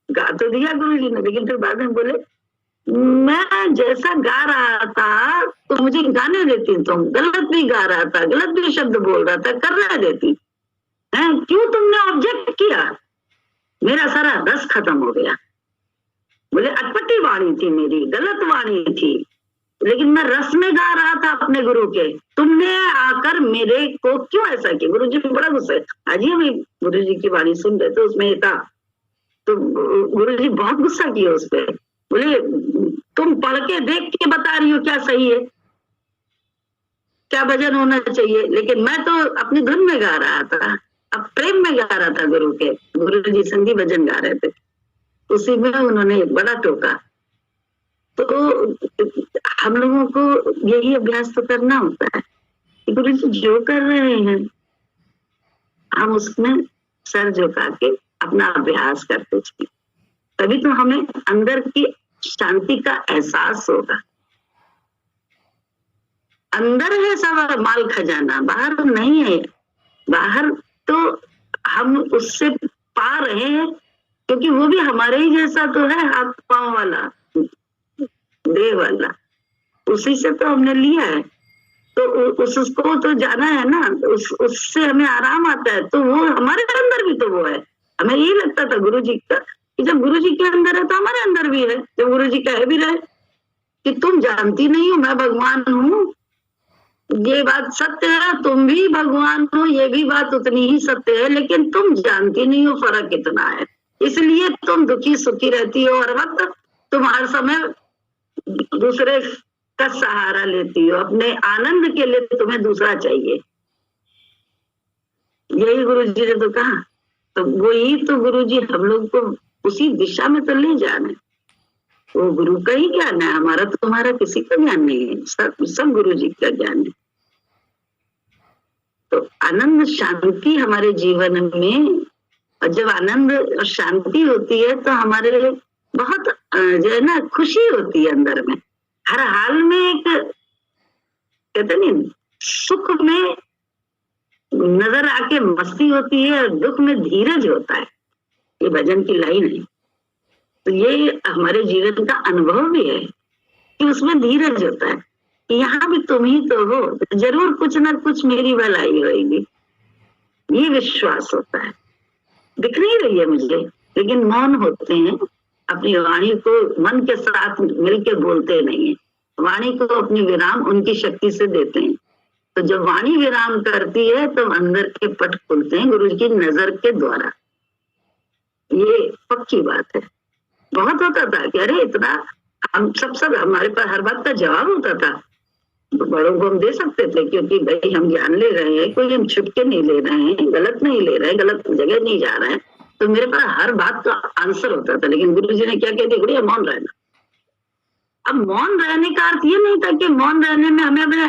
गा तो दिया गुरुजी ने, लेकिन फिर बाद में बोले मैं जैसा गा रहा था तो मुझे गाने देती, तुम गलत भी गा रहा था, गलत भी शब्द बोल रहा था, करने देती है, क्यों तुमने ऑब्जेक्ट किया? मेरा सारा रस खत्म हो गया। बोले अटपटी वाणी थी मेरी, गलत वाणी थी, लेकिन मैं रस में गा रहा था अपने गुरु के, तुमने आकर मेरे को क्यों ऐसा किया? गुरु जी बड़ा गुस्सा, आज ही हमें गुरु जी की वाणी सुन रहे थे, उसमें था तो गुरु जी बहुत गुस्सा किया उस पर। बोले तुम पढ़ के देख के बता रही हो क्या सही है, क्या भजन होना चाहिए, लेकिन मैं तो अपनी धुन में गा रहा था, अब प्रेम में गा रहा था गुरु के। गुरु जी संधि भजन गा रहे थे, उसी में उन्होंने बड़ा टोका। तो हम लोगों को यही अभ्यास तो करना होता है कि गुरु जी जो कर रहे हैं हम उसमें सर झुका के अपना अभ्यास करते चले, तभी तो हमें अंदर की शांति का एहसास होगा। अंदर है सब माल खजाना, बाहर नहीं है। बाहर तो हम उससे पा रहे हैं, क्योंकि वो भी हमारे ही जैसा तो है, हाथ पांव वाला, देह वाला, उसी से तो हमने लिया है, तो उसको तो जाना है ना, उससे हमें आराम आता है, तो वो हमारे अंदर भी तो वो है। हमें यही लगता था गुरु जी का कि जब गुरु जी के अंदर है तो हमारे अंदर भी है। जब गुरु जी कह भी रहे कि तुम जानती नहीं हो मैं भगवान हूँ, ये बात सत्य है, तुम भी भगवान हो, ये भी बात उतनी ही सत्य है, लेकिन तुम जानती नहीं हो फर्क कितना है, इसलिए तुम दुखी सुखी रहती हो हर वक्त, तुम हर समय दूसरे का सहारा लेती हो, अपने आनंद के लिए तुम्हें दूसरा चाहिए। यही गुरु जी ने तो कहा, तो वही तो गुरु जी हम लोग को उसी दिशा में तो ले जाना है। वो गुरु का ही ज्ञान है, हमारा तो तुम्हारा किसी का ज्ञान नहीं है, सब गुरु जी का ज्ञान है। तो आनंद शांति हमारे जीवन में, और जब आनंद और शांति होती है तो हमारे बहुत जो है ना खुशी होती है अंदर में, हर हाल में एक कहते नहीं सुख में नजर आके मस्ती होती है, और दुख में धीरज होता है। ये भजन की लाइन है, तो ये हमारे जीवन का अनुभव भी है कि उसमें धीरज होता है कि यहाँ भी तुम ही तो हो, जरूर कुछ ना कुछ मेरी भलाई होगी, ये विश्वास होता है। दिख नहीं रही है मुझे, लेकिन मौन होते हैं, अपनी वाणी को मन के साथ मिलके बोलते नहीं है, वाणी को अपनी विराम उनकी शक्ति से देते हैं। तो जब वाणी विराम करती है तो अंदर के पट खुलते हैं गुरु जी की नजर के द्वारा। ये पक्की बात है। बहुत होता था कि अरे इतना हम सब हमारे पास हर बात का जवाब होता था, बड़ों को हम दे सकते थे, क्योंकि भाई हम ज्ञान ले रहे हैं, कोई हम छुपके नहीं ले रहे हैं, गलत नहीं ले रहे हैं, गलत जगह नहीं जा रहे हैं, तो मेरे पास हर बात का आंसर होता था। लेकिन गुरु जी ने क्या कहते, गुड़िया मौन रहना। अब मौन रहने का अर्थ ये नहीं था कि मौन रहने में हमें अपने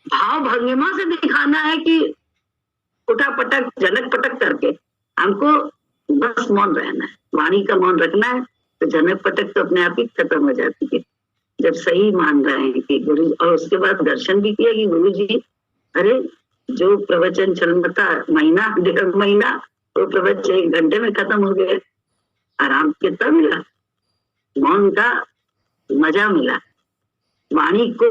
भाव भंगिमा से दिखाना है कि उठा पटक जनक पटक करके, हमको बस मौन रहना है, वाणी का मौन रखना है, तो जनक पटक तो अपने आप ही खत्म हो जाती है जब सही मान रहे हैं कि गुरु। और उसके बाद दर्शन भी किया कि गुरु जी, अरे जो प्रवचन चलता महीना 1.5 महीना, वो प्रवचन 1 घंटे में खत्म हो गए। आराम कितना मिला, मौन का मजा मिला। वाणी को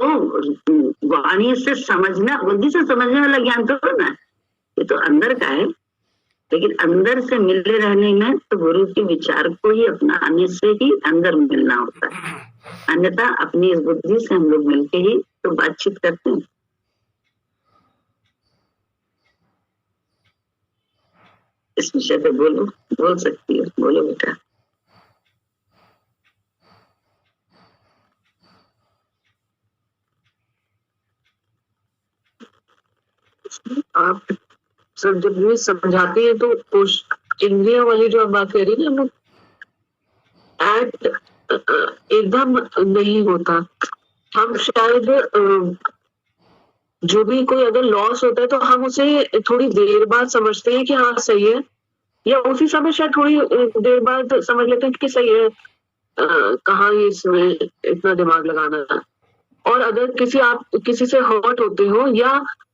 वाणी से समझना, बुद्धि से समझने वाला ज्ञान तो ना, ये तो अंदर का है, लेकिन अंदर से मिले रहने में तो गुरु के विचार को ही अपनाने से ही अंदर मिलना होता है, अन्यथा अपनी इस बुद्धि से हम लोग मिलके ही तो बातचीत करते हैं। इस विषय पे बोल सकती है, बोलो बेटा। आप सब जब भी समझाते हैं तो इंद्रियों वाली जो आप बात कह रही है ना, एक्ट एकदम नहीं होता। हम शायद जो भी कोई अगर लॉस होता है तो हम उसे थोड़ी देर बाद समझते हैं कि हाँ सही है, या उसी समय शायद थोड़ी देर बाद समझ लेते हैं कि सही है, कहाँ ये इसमें इतना दिमाग लगाना था। और अगर आप किसी से हर्ट होते हो या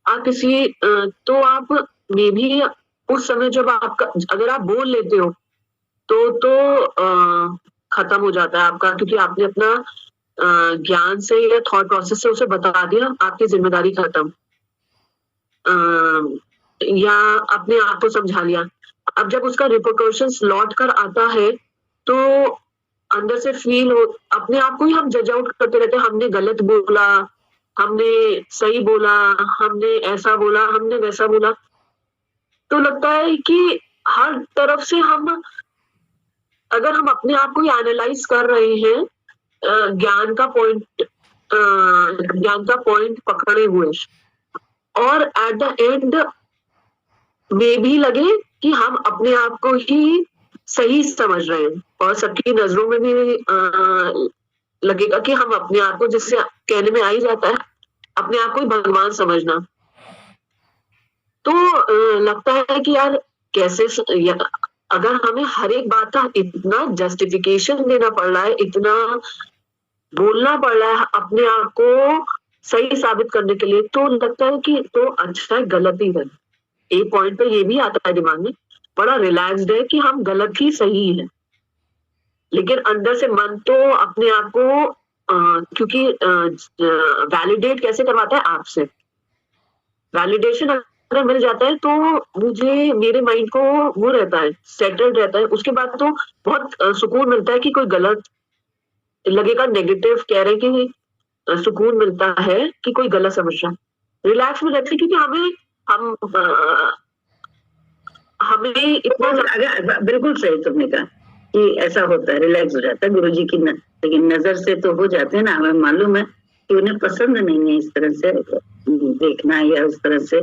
आप किसी तो आप मे भी उस समय जब आपका अगर आप बोल लेते हो तो खत्म हो जाता है आपका, क्योंकि आपने अपना ज्ञान से या थॉट प्रोसेस से उसे बता दिया, आपकी जिम्मेदारी खत्म, या अपने आप को समझा लिया। अब जब उसका रिपरकशंस लौट कर आता है तो अंदर से फील हो, अपने आप को ही हम जज आउट करते रहते हैं, हमने गलत बोला, हमने सही बोला, हमने ऐसा बोला, हमने वैसा बोला। तो लगता है कि हर तरफ से हम अगर हम अपने आप को ही एनालाइज कर रहे हैं ज्ञान का पॉइंट पकड़े हुए, और एट द एंड में भी लगे कि हम अपने आप को ही सही समझ रहे हैं, और सबकी नजरों में भी लगेगा कि हम अपने आप को, जिससे कहने में आ ही जाता है, अपने आप को ही भगवान समझना। तो लगता है कि यार कैसे अगर हमें हर एक बात का इतना जस्टिफिकेशन देना पड़ रहा है, इतना बोलना पड़ रहा है अपने आप को सही साबित करने के लिए, तो लगता है कि तो अच्छा है गलत ही है। एक पॉइंट पे ये भी आता है दिमाग में, बड़ा रिलैक्स्ड है कि हम गलत ही सही है, लेकिन अंदर से मन तो अपने आप को क्योंकि वैलिडेट कैसे करवाता है आपसे, वैलिडेशन अगर मिल जाता है तो मुझे मेरे माइंड को वो रहता है, सेटल्ड रहता है, उसके बाद तो बहुत सुकून मिलता है कि कोई गलत लगेगा, नेगेटिव कह रहे कि सुकून मिलता है कि कोई गलत समझ रहा है, रिलैक्स में रहते हैं, क्योंकि हमें इतना अगर बिल्कुल सही तुमने कहा कि ऐसा होता है, रिलैक्स हो जाता है गुरुजी की लेकिन नजर से तो हो जाते हैं ना, हमें मालूम है कि उन्हें पसंद नहीं है इस तरह से देखना या उस तरह से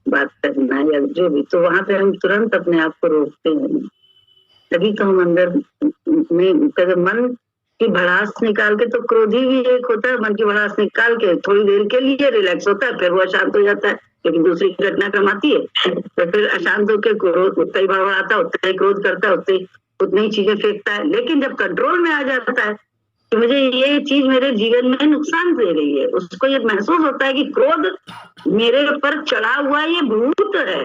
बात करना या जो भी, तो वहां पे हम तुरंत अपने आप को रोकते हैं। तभी तो हम अंदर में मन की भड़ास निकाल के, तो क्रोधी भी एक होता है, मन की भड़ास निकाल के थोड़ी देर के लिए रिलैक्स होता है, फिर वो अशांत हो जाता है, लेकिन दूसरी घटना कम आती है, तो फिर अशांत होकर क्रोध उतना ही भड़बड़ाता है, उतना ही क्रोध करता है, उतनी ही चीजें फेंकता है। लेकिन जब कंट्रोल में आ जाता है कि मुझे ये चीज मेरे जीवन में नुकसान दे रही है, उसको ये महसूस होता है कि क्रोध मेरे ऊपर चढ़ा हुआ ये भूत है,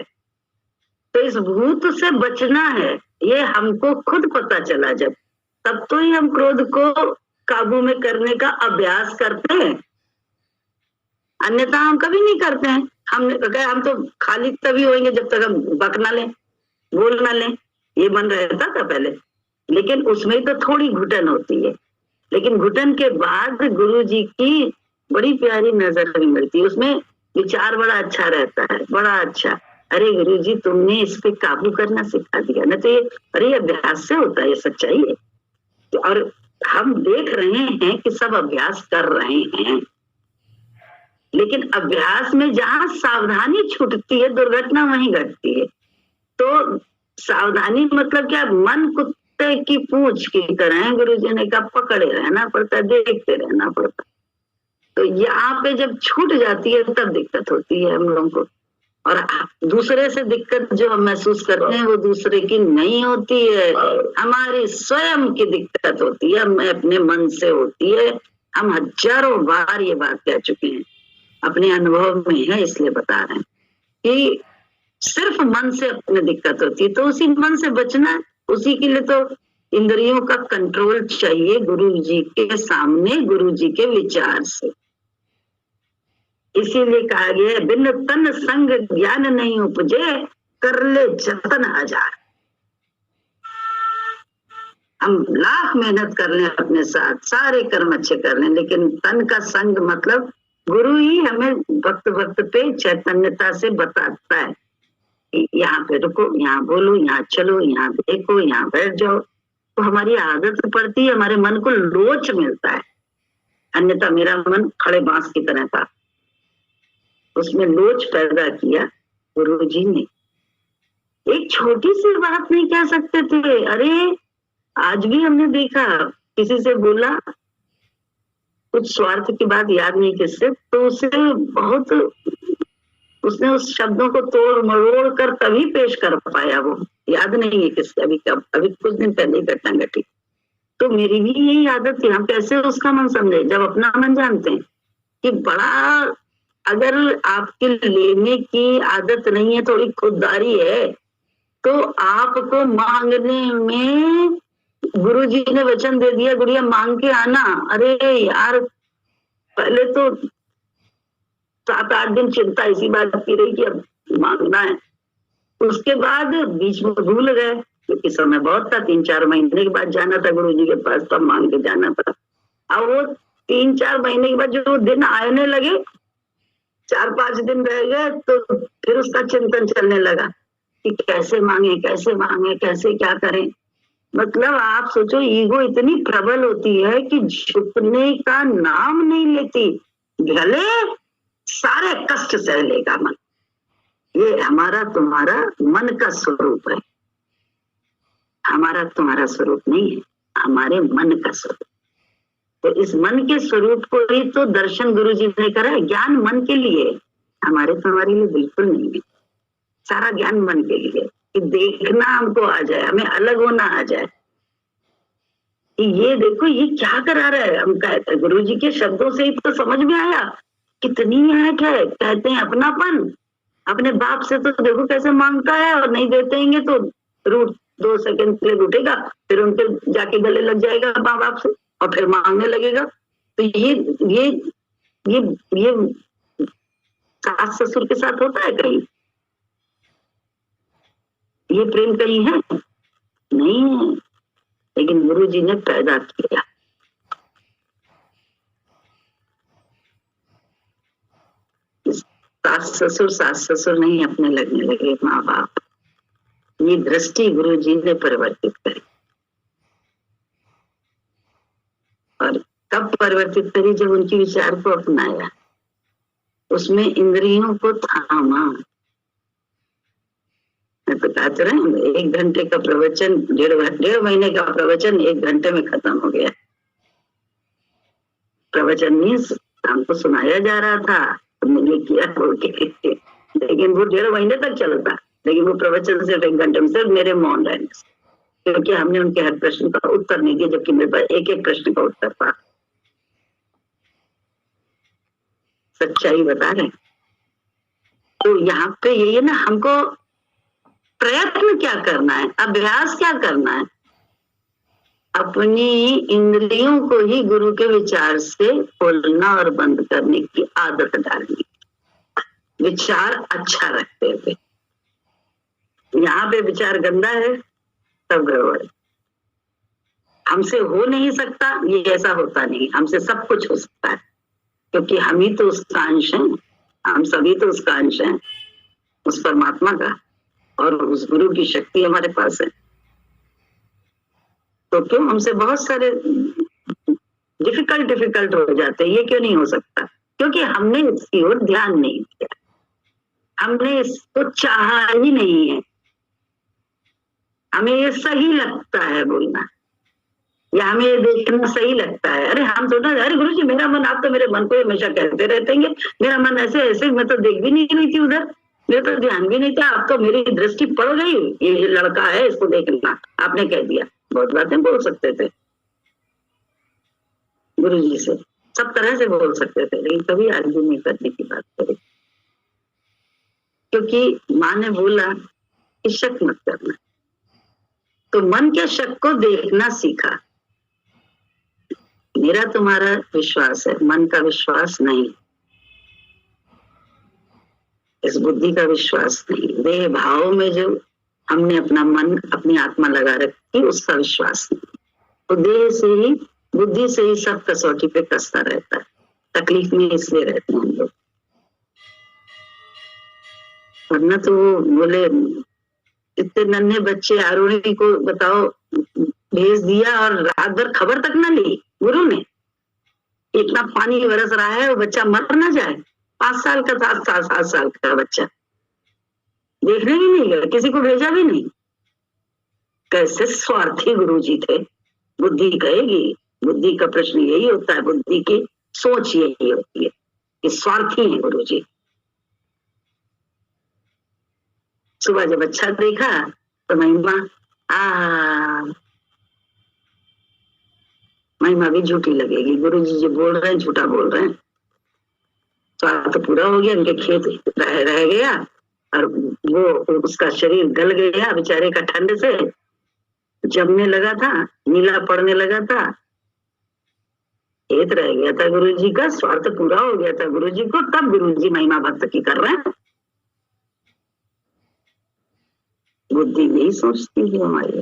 तो इस भूत से बचना है, ये हमको खुद पता चला जब, तब तो ही हम क्रोध को काबू में करने का अभ्यास करते हैं, अन्यथा हम कभी नहीं करते हैं। हम तो खाली तभी होंगे जब तक हम बक ना लें, बोल ना लें, ये मन रहता था पहले, लेकिन उसमें तो थोड़ी घुटन होती है, लेकिन घुटन के बाद गुरुजी की बड़ी प्यारी नजर भी मिलती है, उसमें विचार बड़ा अच्छा रहता है, बड़ा अच्छा, अरे गुरुजी तुमने इस पे काबू करना सिखा दिया ना, तो ये अरे अभ्यास से होता है, ये सच्चाई है। और हम देख रहे हैं कि सब अभ्यास कर रहे हैं, लेकिन अभ्यास में जहां सावधानी छूटती है दुर्घटना वहीं घटती है। तो सावधानी मतलब क्या, मन कुत्ते की पूंछ की तरह गुरुजी ने कहा पकड़े रहना पड़ता है, देखते रहना पड़ता है। तो यहाँ पे जब छूट जाती है तब दिक्कत होती है हम लोगों को, और दूसरे से दिक्कत जो हम महसूस करते हैं वो दूसरे की नहीं होती है, हमारी स्वयं की दिक्कत होती है, हमें अपने मन से होती है। हम हजारों बार ये बात कह चुके हैं, अपने अनुभव में है इसलिए बता रहे हैं कि सिर्फ मन से अपने दिक्कत होती है, तो उसी मन से बचना, उसी के लिए तो इंद्रियों का कंट्रोल चाहिए गुरु जी के सामने, गुरु जी के विचार से। इसीलिए कहा गया है बिन तन संग ज्ञान नहीं उपजे, कर ले जतन हजार। हम लाख मेहनत कर लें अपने साथ, सारे कर्म अच्छे कर लें, लेकिन तन का संग मतलब गुरु ही हमें वक्त वक्त पे चैतन्यता से बताता है, यहाँ पे रुको, यहाँ बोलो, यहाँ चलो, यहाँ देखो, यहाँ बैठ जाओ, तो हमारी आदत पड़ती है, हमारे मन को लोच मिलता है। अन्यथा मेरा मन खड़े बांस की तरह था, उसमें लोच पैदा किया गुरु जी ने। एक छोटी सी बात नहीं कह सकते थे, अरे आज भी हमने देखा किसी से बोला कुछ स्वार्थ की बात, याद नहीं किससे, तो उसे बहुत, उसने उस शब्दों को तोड़ मरोड़ कर तभी पेश कर पाया, वो याद नहीं है किससे, अभी कुछ दिन पहले ही घटना घटी। तो मेरी भी यही आदत थी, हम कैसे उसका मन समझे जब अपना मन जानते हैं। कि बड़ा, अगर आपकी लेने की आदत नहीं है, थोड़ी खुददारी है, तो आपको मांगने में, गुरुजी ने वचन दे दिया गुड़िया मांग के आना। अरे यार, पहले तो 7-8 दिन चिंता इसी बात की रही कि अब मांगना है, उसके बाद बीच में भूल गए क्योंकि समय बहुत था, 3-4 महीने के बाद जाना था गुरुजी के पास, तब मांग के जाना था। अब वो 3-4 महीने के बाद जो दिन आने लगे, 4-5 दिन रह गए, तो फिर उसका चिंतन चलने लगा कि कैसे मांगे, कैसे मांगे, कैसे क्या करें। मतलब आप सोचो, ईगो इतनी प्रबल होती है कि झुकने का नाम नहीं लेती, भले सारे कष्ट सह लेगा मन। ये हमारा तुम्हारा मन का स्वरूप है, हमारा तुम्हारा स्वरूप नहीं है, हमारे मन का स्वरूप। तो इस मन के स्वरूप को ही तो दर्शन गुरुजी ने करा है। ज्ञान मन के लिए, हमारे तुम्हारे लिए बिल्कुल नहीं है। सारा ज्ञान मन के लिए कि देखना हमको आ जाए, हमें अलग होना आ जाए कि ये देखो ये क्या करा रहा है। हम कहते गुरुजी के शब्दों से ही तो समझ में आया कितनी आहट है। कहते हैं अपनापन, अपने बाप से तो देखो कैसे मांगता है, और नहीं देते तो रूठ 2 सेकंड के लिए रूठेगा, फिर उनके जाके गले लग जाएगा माँ बाप से और फिर मांगने लगेगा। तो ये सास ससुर के साथ होता है कहीं? ये प्रेम कहीं है? नहीं है। लेकिन गुरुजी ने पैदा किया। सास ससुर नहीं अपने लगने लगे माँ बाप। ये दृष्टि गुरुजी ने परिवर्तित करी। और कब परिवर्तित करी? जब उनकी विचार को अपनाया, उसमें इंद्रियों को थामा। मैं तो कहते रहे 1 घंटे का प्रवचन, 1.5 महीने का प्रवचन 1 घंटे में खत्म हो गया। प्रवचन मीन्स हमको सुनाया जा रहा था, हमने ये किया बोल के, लेकिन वो 1.5 महीने तक चलता। लेकिन वो प्रवचन सिर्फ 1 घंटे में, सिर्फ मेरे मौन रहने से, क्योंकि हमने उनके हर प्रश्न का उत्तर नहीं दिया, जबकि मेरे पास एक प्रश्न का उत्तर था। सच्चाई बता रहे। तो यहाँ पे यही है ना, हमको प्रयत्न क्या करना है, अभ्यास क्या करना है? अपनी इंद्रियों को ही गुरु के विचार से खोलना और बंद करने की आदत डालनी। विचार अच्छा रखते हुए, यहाँ पे विचार गंदा है तब गड़बड़। हमसे हो नहीं सकता, ये ऐसा होता नहीं। हमसे सब कुछ हो सकता है, क्योंकि हम ही तो उसका अंश हैं, हम सभी तो उसका अंश हैं, उस परमात्मा का, और उस गुरु की शक्ति हमारे पास है। तो क्यों हमसे बहुत सारे डिफिकल्ट हो जाते हैं? ये क्यों नहीं हो सकता? क्योंकि हमने इसकी ओर ध्यान नहीं दिया, हमने इसको चाहा ही नहीं है। हमें ये सही लगता है बोलना, या हमें ये देखना सही लगता है। अरे हम सोचना, अरे गुरुजी मेरा मन, आप तो मेरे मन को हमेशा कहते रहते हैं मेरा मन ऐसे ऐसे, मैं तो देख भी नहीं रही थी उधर, मेरा तो ध्यान भी नहीं था, आप तो मेरी दृष्टि पड़ गई, ये लड़का है इसको देखना, आपने कह दिया। बहुत बातें बोल सकते थे गुरुजी से, सब तरह से बोल सकते थे, लेकिन कभी आर्ग्यू नहीं करने की बात करी, क्योंकि माँ ने बोला कि शक मत करना। तो मन के शक को देखना सीखा। मेरा तुम्हारा विश्वास है, मन का विश्वास नहीं, इस बुद्धि का विश्वास नहीं, देह भाव में जो हमने अपना मन, अपनी आत्मा लगा रखी, उसका विश्वास नहीं। तो देह से ही, बुद्धि से ही सब कसौटी पे कसता रहता है। तकलीफ में इसलिए रहते हैं हम लोग, वरना तो वो बोले इतने नन्हे बच्चे, आरोही को बताओ भेज दिया और रात भर खबर तक ना ली गुरु ने, इतना पानी बरस रहा है, वो बच्चा मर ना जाए। 5 साल का था, 7 साल का बच्चा, देखने भी नहीं गया, किसी को भेजा भी नहीं। कैसे स्वार्थी गुरुजी थे। बुद्धि कहेगी, बुद्धि का प्रश्न यही होता है, बुद्धि की सोच यही होती है कि स्वार्थी है गुरुजी। सुबह जब अच्छा देखा तो महिमा भी झूठी लगेगी, गुरुजी जो बोल रहे हैं झूठा बोल रहे हैं। स्वार्थ पूरा हो गया, उनके खेत रह गया और वो उसका शरीर गल गया बेचारे का, ठंड से जमने लगा था, नीला पड़ने लगा था, खेत रह गया था गुरुजी का, स्वार्थ पूरा हो गया था गुरुजी को, तब गुरुजी महिमा भक्त की कर रहे हैं। बुद्धि नहीं सोचती है हमारी,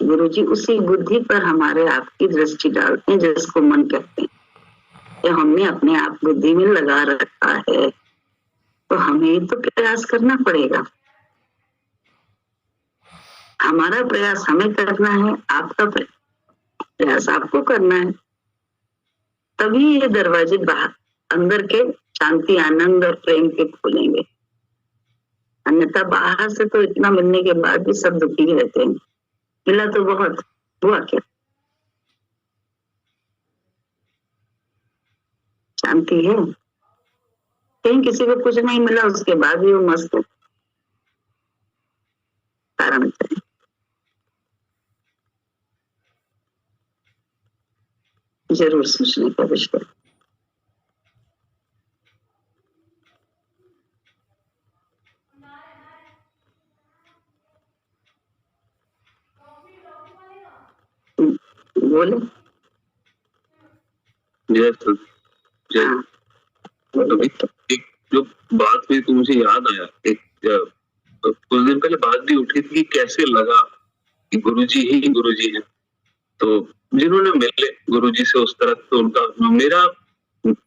गुरुजी उसी बुद्धि पर हमारे आपकी दृष्टि डालते हैं जिसको मन कहते हैं। या हमने अपने आप बुद्धि में लगा रखा है तो हमें तो प्रयास करना पड़ेगा। हमारा प्रयास हमें करना है, आपका प्रयास आपको करना है, तभी ये दरवाजे बाहर अंदर के शांति, आनंद और प्रेम के खुलेंगे। अन्यथा बाहर से तो इतना मिलने के बाद भी सब दुखी ही रहते हैं। मिला तो बहुत, हुआ क्या? शांति है? कहीं किसी को कुछ नहीं मिला उसके बाद भी वो मस्त है। कारण है जरूर सोचने का विषय। बोले जय अभी एक जो बात हुई तो मुझे याद आया, एक कुछ दिन पहले बात भी उठी थी कि कैसे लगा कि गुरुजी ही गुरुजी हैं। तो जिन्होंने मिले गुरुजी से उस तरह, तो उनका मेरा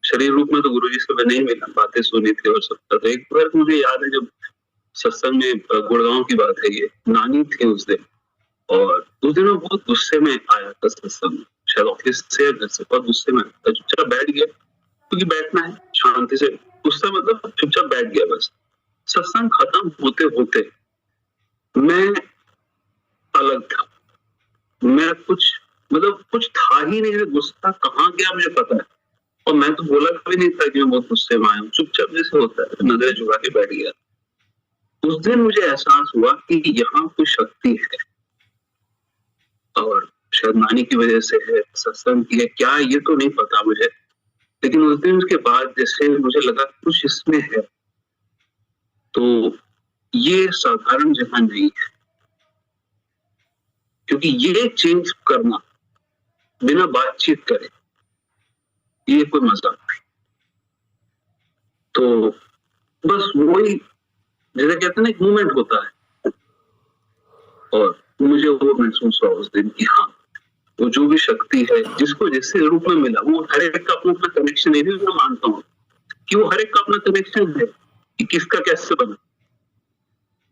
शरीर रूप में तो गुरुजी से मैं नहीं मिला, बातें सुनी थी और सब। तो एक बार मुझे याद है जब सत्संग में, गुड़गांव की बात है ये, नानी थी उस दिन, और उस दिन मैं बहुत गुस्से में आया था सत्संग, शायद ऑफिस से घर से बहुत गुस्से में आया था। चुपचाप बैठ गया, क्योंकि बैठना है शांति से, गुस्सा मतलब चुपचाप बैठ गया बस। सत्संग खत्म होते होते मैं अलग था, मैं कुछ मतलब कुछ था ही नहीं, गुस्सा कहाँ गया मुझे पता है, और मैं तो बोला भी नहीं था कि मैं बहुत गुस्से में आया हूँ, चुपचाप जैसे होता है नजरें झुका के बैठ गया। उस दिन मुझे एहसास हुआ कि यहाँ कोई शक्ति है, और शायद नानी की वजह से है, सत्संग की है, क्या ये तो नहीं पता मुझे, लेकिन उस दिन के बाद जैसे मुझे लगा कुछ इसमें है। तो ये साधारण जगह नहीं है, क्योंकि ये चेंज करना बिना बातचीत करे ये कोई मजाक नहीं। तो बस वही जैसे कहते हैं ना, एक मूवमेंट होता है, और मुझे वो महसूस हुआ उस दिन कि हाँ, वो जो भी शक्ति है जिसको जिससे रूप में मिला, वो हर एक का अपना अपना कनेक्शन है। भी मैं मानता हूँ कि वो हर एक का अपना कनेक्शन है कि किसका कैसे बना,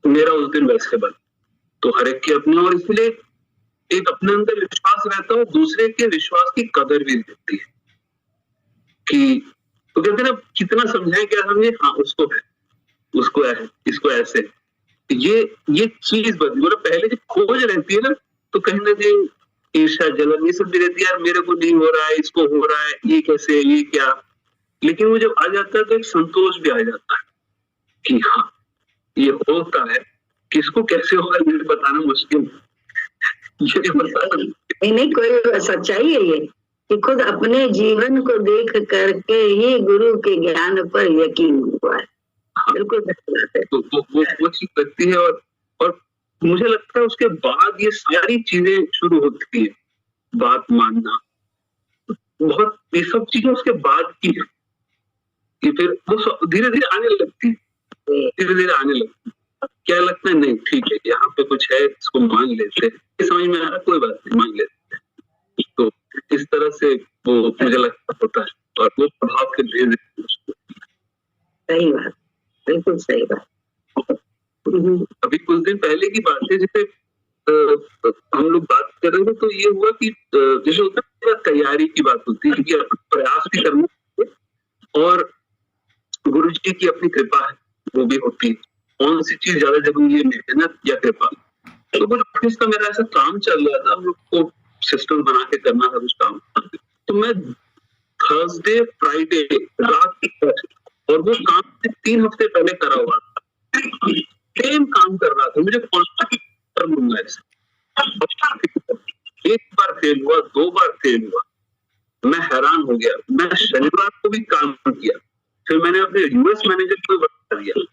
मेरा उस दिन वैसे बना, तो हर एक के अपने, और इसलिए एक अपने अंदर विश्वास रहता है, दूसरे के विश्वास की कदर भी रहती है। कि तो कहते हैं ना, कितना समझाएं क्या समझे, हाँ उसको है, उसको है, इसको ऐसे, ये चीज बदली। मतलब पहले जब खोज रहती है ना, तो कहीं ना कहीं ईर्ष्या, जलन, ये सब भी रहती है, यार मेरे को नहीं हो रहा है, इसको हो रहा है, ये कैसे, ये क्या। लेकिन वो जब आ जाता है तो एक संतोष भी आ जाता है कि हाँ ये होता है, किसको कैसे होगा ये बताना मुश्किल ये बताना नहीं, कोई सच्चाई है ये कि खुद अपने जीवन को देख करके ही गुरु के ज्ञान पर यकीन हुआ है। बिल्कुल बात है। तो वो चीज लगती है, और मुझे लगता है उसके बाद ये सारी चीजें शुरू होती है, बात मानना, बहुत ये सब चीजें उसके बाद की है कि फिर वो धीरे धीरे आने लगती है, धीरे धीरे आने लगती है। क्या लगता है, नहीं ठीक है, यहाँ पे कुछ है, इसको मान लेते हैं, समझ में आ रहा, कोई बात नहीं, मान लेते हैं। तो इस तरह से वो मुझे लगता होता है, और वो प्रभाव के धीरे धीरे। सही बात, बिल्कुल सही बात। अभी कुछ दिन पहले की बात है, जैसे हम लोग बात कर रहे थे, तो ये हुआ कि जैसे होता है तैयारी की बात होती है कि प्रयास भी करना है, और गुरु जी की अपनी कृपा है वो भी होती है। कौन सी चीज ज्यादा जरूरी है, मेहनत या कृपा? तो कुछ ऑफिस का मेरा ऐसा काम चल रहा था, हम लोग को सिस्टम बना के करना था कुछ काम, तो मैं थर्सडे फ्राइडे रात की, और वो काम 3 हफ्ते पहले करा हुआ था, सेम काम कर रहा था, मुझे कौन सा एक बार फेल हुआ, 2 बार फेल हुआ, मैं हैरान हो गया। मैं शनिवार को भी काम किया, फिर मैंने अपने यूएस मैनेजर को बता दिया,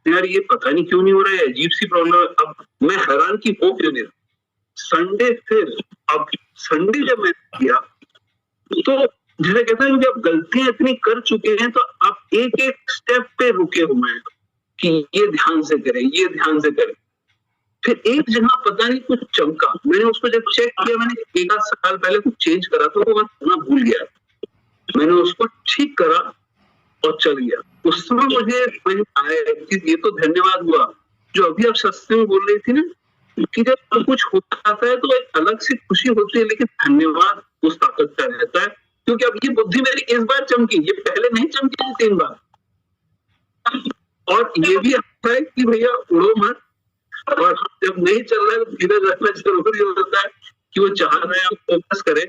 यार ये पता नहीं क्यों नहीं हो रहा है, अजीब सी प्रॉब्लम है। अब मैं हैरान की हो क्यों नहीं। संडे फिर, अब संडे जब मैं किया तो जैसे कहते हैं कि आप गलतियां इतनी कर चुके हैं तो आप एक एक स्टेप पे रुके हुए हैं कि ये ध्यान से करें, ये ध्यान से करें। फिर एक जगह पता नहीं कुछ चमका, मैंने उसको जब चेक किया, मैंने 1 आध साल पहले कुछ चेंज करा था, वो मैं भूल गया। मैंने उसको ठीक करा और चल गया। उस समय मुझे आया कि ये तो धन्यवाद हुआ, जो अभी आप सस्ते में बोल रही थी ना, कि जब कुछ होता है तो एक अलग सी खुशी होती है, लेकिन धन्यवाद उस ताकत का रहता है। क्योंकि अब ये बुद्धि मेरी इस बार चमकी, ये पहले नहीं चमकी थी 3 बार। और ये भी आता है कि भैया उड़ो मत, और जब नहीं चल रहा है तो धीरे रहना जरूरी होता है कि वो चाह रहे हैं आप फोकस करें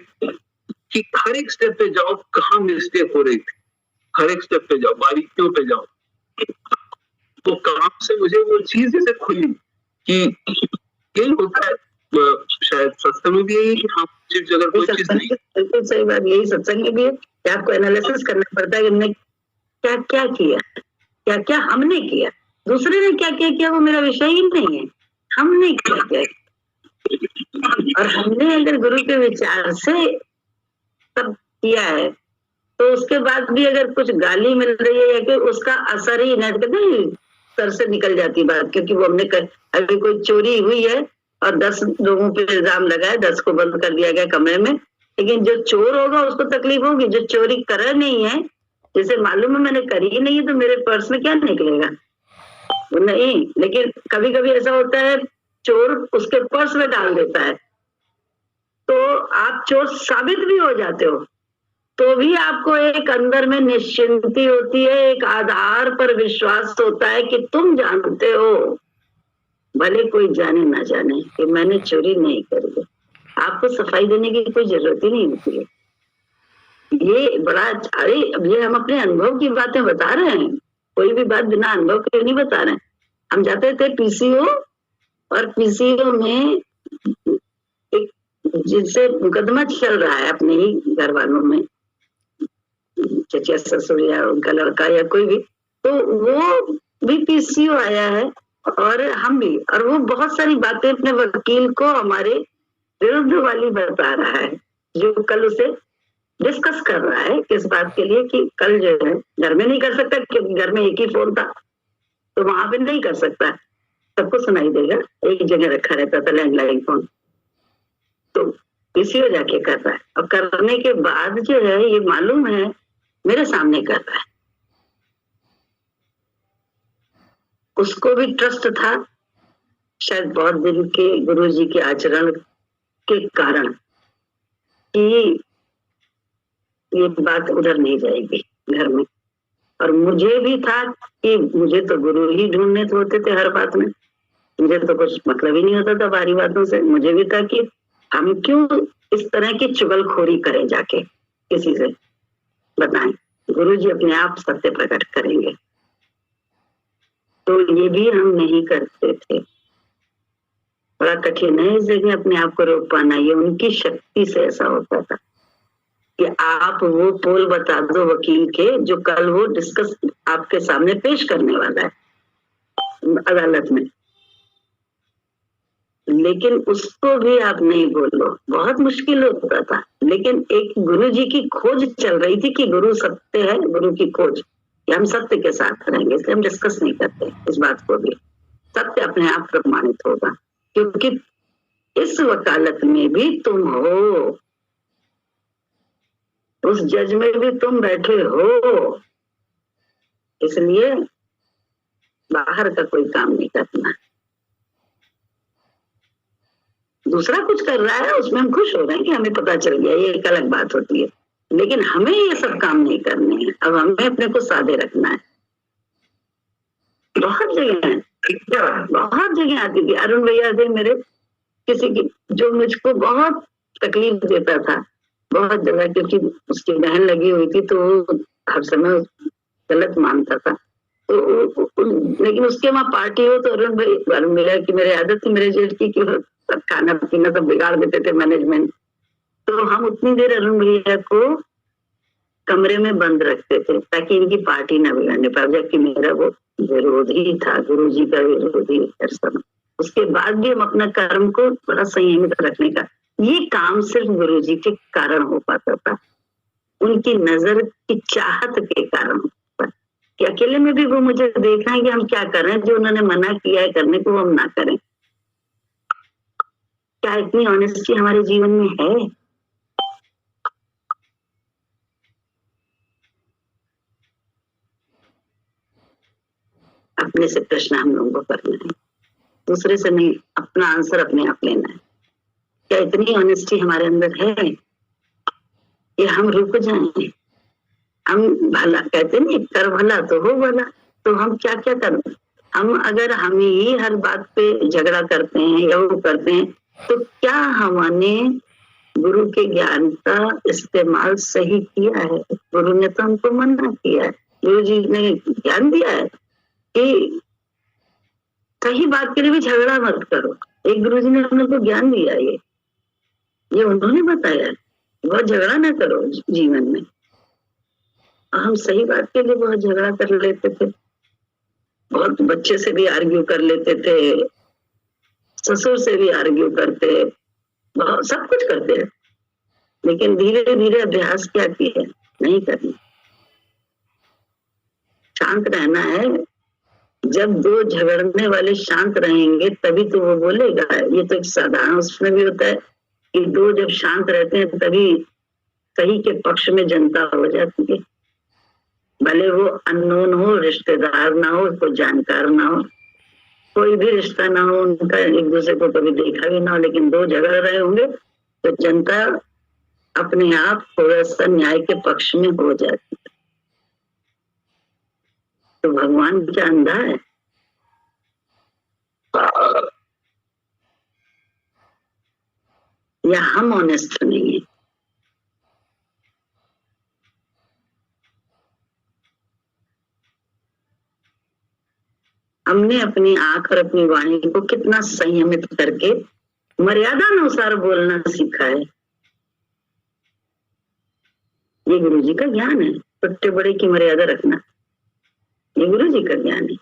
कि हर एक स्टेप पे जाओ, कहाँ मिस्टेक हो रही थी, हर एक स्टेप पे जाओ, बारीकियों पे जाओ। तो काम से मुझे वो चीज जैसे खुली कि यही होता है, शायद सत्संग में भी यही कि हाँ अगर कोई चीज नहीं। बिल्कुल सही बात, यही सत्संग में भी है कि आपको एनालिसिस करना पड़ता है कि हमने क्या क्या किया, क्या क्या हमने किया, दूसरे ने क्या क्या किया वो मेरा विषय ही नहीं है, हमने क्या क्या। और हमने अगर गुरु के विचार से सब किया है तो उसके बाद भी अगर कुछ गाली मिल रही है या कि उसका असर ही नहीं, कहते सर से निकल जाती बात, क्योंकि वो हमने अभी कोई चोरी हुई है और 10 लोगों पे इल्जाम लगाए, 10 को बंद कर दिया गया कमरे में, लेकिन जो चोर होगा उसको तकलीफ होगी, जो चोरी कर नहीं है, जैसे मालूम है मैंने करी ही नहीं है तो मेरे पर्स में क्या निकलेगा, नहीं। लेकिन कभी कभी ऐसा होता है चोर उसके पर्स में डाल देता है, तो आप चोर साबित भी हो जाते हो, तो भी आपको एक अंदर में निश्चिंती होती है, एक आधार पर विश्वास होता है कि तुम जानते हो, भले कोई जाने ना जाने, कि मैंने चोरी नहीं करी है। आपको सफाई देने की कोई जरूरत ही नहीं होती है। ये बड़ा, अरे अब ये हम अपने अनुभव की बातें बता रहे हैं, कोई भी बात बिना अनुभव के नहीं बता रहे हैं। हम जाते थे पीसीओ, और पीसीओ में एक जिनसे मुकदमा चल रहा है अपने ही घर वालों में, चचा ससुर या उनका लड़का या कोई भी, तो वो भी पीसीओ आया है और हम भी, और वो बहुत सारी बातें अपने वकील को हमारे विरुद्ध वाली बता रहा है, जो कल उसे डिस्कस कर रहा है किस बात के लिए कि कल जो है घर में नहीं कर सकता क्योंकि घर में एक ही फोन था, तो वहां पे नहीं कर सकता, सबको सुनाई देगा, एक जगह रखा रहता था लैंडलाइन फोन, तो पीसीओ जाके कर रहा है। और करने के बाद जो है ये मालूम है मेरे सामने कर रहा है, उसको भी ट्रस्ट था शायद बहुत दिन के गुरुजी के आचरण के कारण कि ये बात उधर नहीं जाएगी घर में, और मुझे भी था कि मुझे तो गुरु ही ढूंढने होते थे हर बात में, मुझे तो कुछ मतलब ही नहीं होता था बारी बातों से। मुझे भी था कि हम क्यों इस तरह की चुगलखोरी करें, जाके किसी से बताएं, गुरुजी अपने आप सत्य प्रकट करेंगे। तो ये भी हम नहीं करते थे, बड़ा कठिन है इस जगह अपने आप को रोक पाना, ये उनकी शक्ति से ऐसा होता था कि आप वो पोल बता दो वकील के जो कल वो डिस्कस आपके सामने पेश करने वाला है अदालत में, लेकिन उसको भी आप नहीं बोलो, बहुत मुश्किल होता था। लेकिन एक गुरु जी की खोज चल रही थी कि गुरु सत्य है, गुरु की खोज, कि हम सत्य के साथ रहेंगे, इसलिए हम डिस्कस नहीं करते इस बात को भी, सत्य अपने आप प्रमाणित होगा, क्योंकि इस वकालत में भी तुम हो, उस जज में भी तुम बैठे हो, इसलिए बाहर का कोई काम नहीं करना। दूसरा कुछ कर रहा है उसमें हम खुश हो रहे हैं कि हमें पता चल गया, ये एक अलग बात होती है, लेकिन हमें ये सब काम नहीं करने हैं। अब हमें अपने को सादे रखना है। बहुत जगह आती थी अरुण भैया थे मेरे, किसी की जो मुझको बहुत तकलीफ देता था बहुत जगह, क्योंकि उसकी बहन लगी हुई थी तो वो हर समय गलत मानता था, तो लेकिन उसके वहां पार्टी हो तो अरुण भैया की मेरी आदत थी मेरे जेठ की कि खाना पीना सब बिगाड़ देते थे मैनेजमेंट, तो हम उतनी देर अरुण भैया को कमरे में बंद रखते थे ताकि इनकी पार्टी ना बिगड़ने पाए, जबकि मेरा वो विरोधी था, गुरुजी का विरोधी दर्शन। उसके बाद भी हम अपना कर्म को बड़ा संयमित रखने का, ये काम सिर्फ गुरुजी के कारण हो पाता था, उनकी नजर की चाहत के कारण हो पाता कि अकेले में भी वो मुझे देख रहे हैं कि हम क्या कर रहे हैं, जो उन्होंने मना किया है करने को हम ना करें। क्या इतनी ऑनेस्टी हमारे जीवन में है? अपने से प्रश्न हम लोगों को करना है, दूसरे से नहीं, अपना आंसर अपने आप लेना है। क्या इतनी ऑनेस्टी हमारे अंदर है कि हम रुक जाएं? हम भला कहते नहीं, कर भला तो हो भला, तो हम क्या क्या करें? हम अगर हम ही हर बात पे झगड़ा करते हैं या वो करते हैं, तो क्या हमने गुरु के ज्ञान का इस्तेमाल सही किया है? गुरु ने तो हमको मना किया है, गुरु जी ने ज्ञान दिया है कि सही बात के लिए भी झगड़ा मत करो। एक गुरु जी ने हम लोग को ज्ञान दिया, ये उन्होंने बताया, बहुत झगड़ा ना करो जीवन में। हम सही बात के लिए बहुत झगड़ा कर लेते थे, बहुत बच्चे से भी आर्ग्यू कर लेते थे, ससुर से भी आर्ग्यू करते, बहुत सब कुछ करते हैं, लेकिन धीरे धीरे अभ्यास क्या किया, नहीं करना, शांत रहना है। जब दो झगड़ने वाले शांत रहेंगे तभी तो वो बोलेगा। ये तो एक साधारण उसमें भी होता है कि दो जब शांत रहते हैं तभी सही के पक्ष में जनता हो जाती है, भले वो अननोन हो, रिश्तेदार ना हो, कोई जानकार ना हो, कोई भी रिश्ता ना हो उनका, एक दूसरे को कभी देखा भी ना हो, लेकिन दो झगड़ रहे होंगे तो जनता अपने आप थोड़ा सा न्याय के पक्ष में हो जाती है। तो भगवान क्या अंधा है? या हम ऑनेस्ट नहीं है? हमने अपनी आंख और अपनी वाणी को कितना संयमित करके मर्यादा अनुसार बोलना सीखा है। ये गुरु जी का ज्ञान है, छोटे बड़े की मर्यादा रखना, ये गुरु जी का ज्ञान है।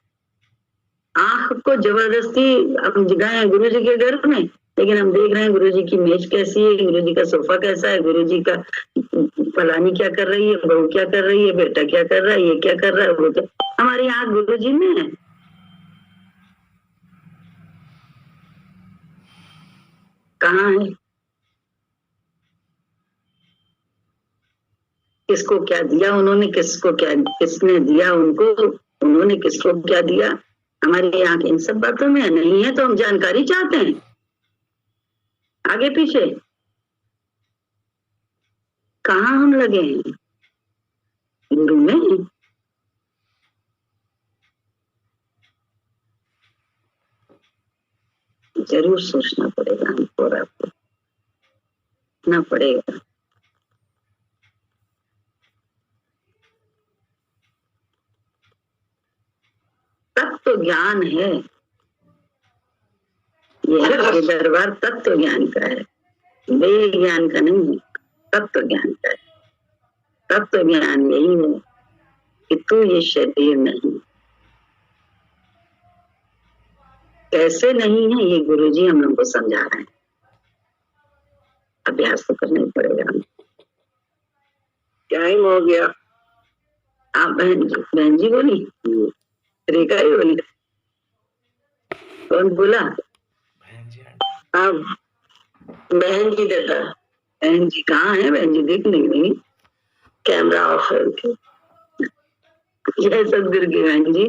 आंख को जबरदस्ती हम गए गुरु जी के घर में, लेकिन हम देख रहे हैं गुरु जी की मेज कैसी है, गुरु जी का सोफा कैसा है, गुरु जी का फलानी क्या कर रही है, बहू क्या कर रही है, बेटा क्या कर रहा है, ये क्या कर रहा है, वो क्या। हमारी आंख गुरु जी में है, कहाँ है? किसको क्या दिया उन्होंने, किसको क्या, किसने दिया उनको, उन्होंने किसको क्या दिया? हमारी आंख इन सब बातों में नहीं है, तो हम जानकारी चाहते हैं आगे पीछे। कहाँ हम लगे हैं? गुरु में। जरूर सोचना पड़ेगा हमको और आपको, ना पड़ेगा। तत्व ज्ञान है ये दरबार, तत्व ज्ञान का है, वे ज्ञान का नहीं है, तत्व ज्ञान का है। तत्व ज्ञान यही है कि तू ये शरीर नहीं। कैसे नहीं है ये गुरुजी हम लोग को समझा रहे हैं, अभ्यास तो करना ही पड़ेगा। टाइम हो गया। आप बहन जी बोली, रेखा ही बोली, कौन बोला? अब बहन जी दादा, बहन जी कहाँ है? बहन जी दिख नहीं रही, कैमरा ऑफ है। जय सदगुरु की बहन जी।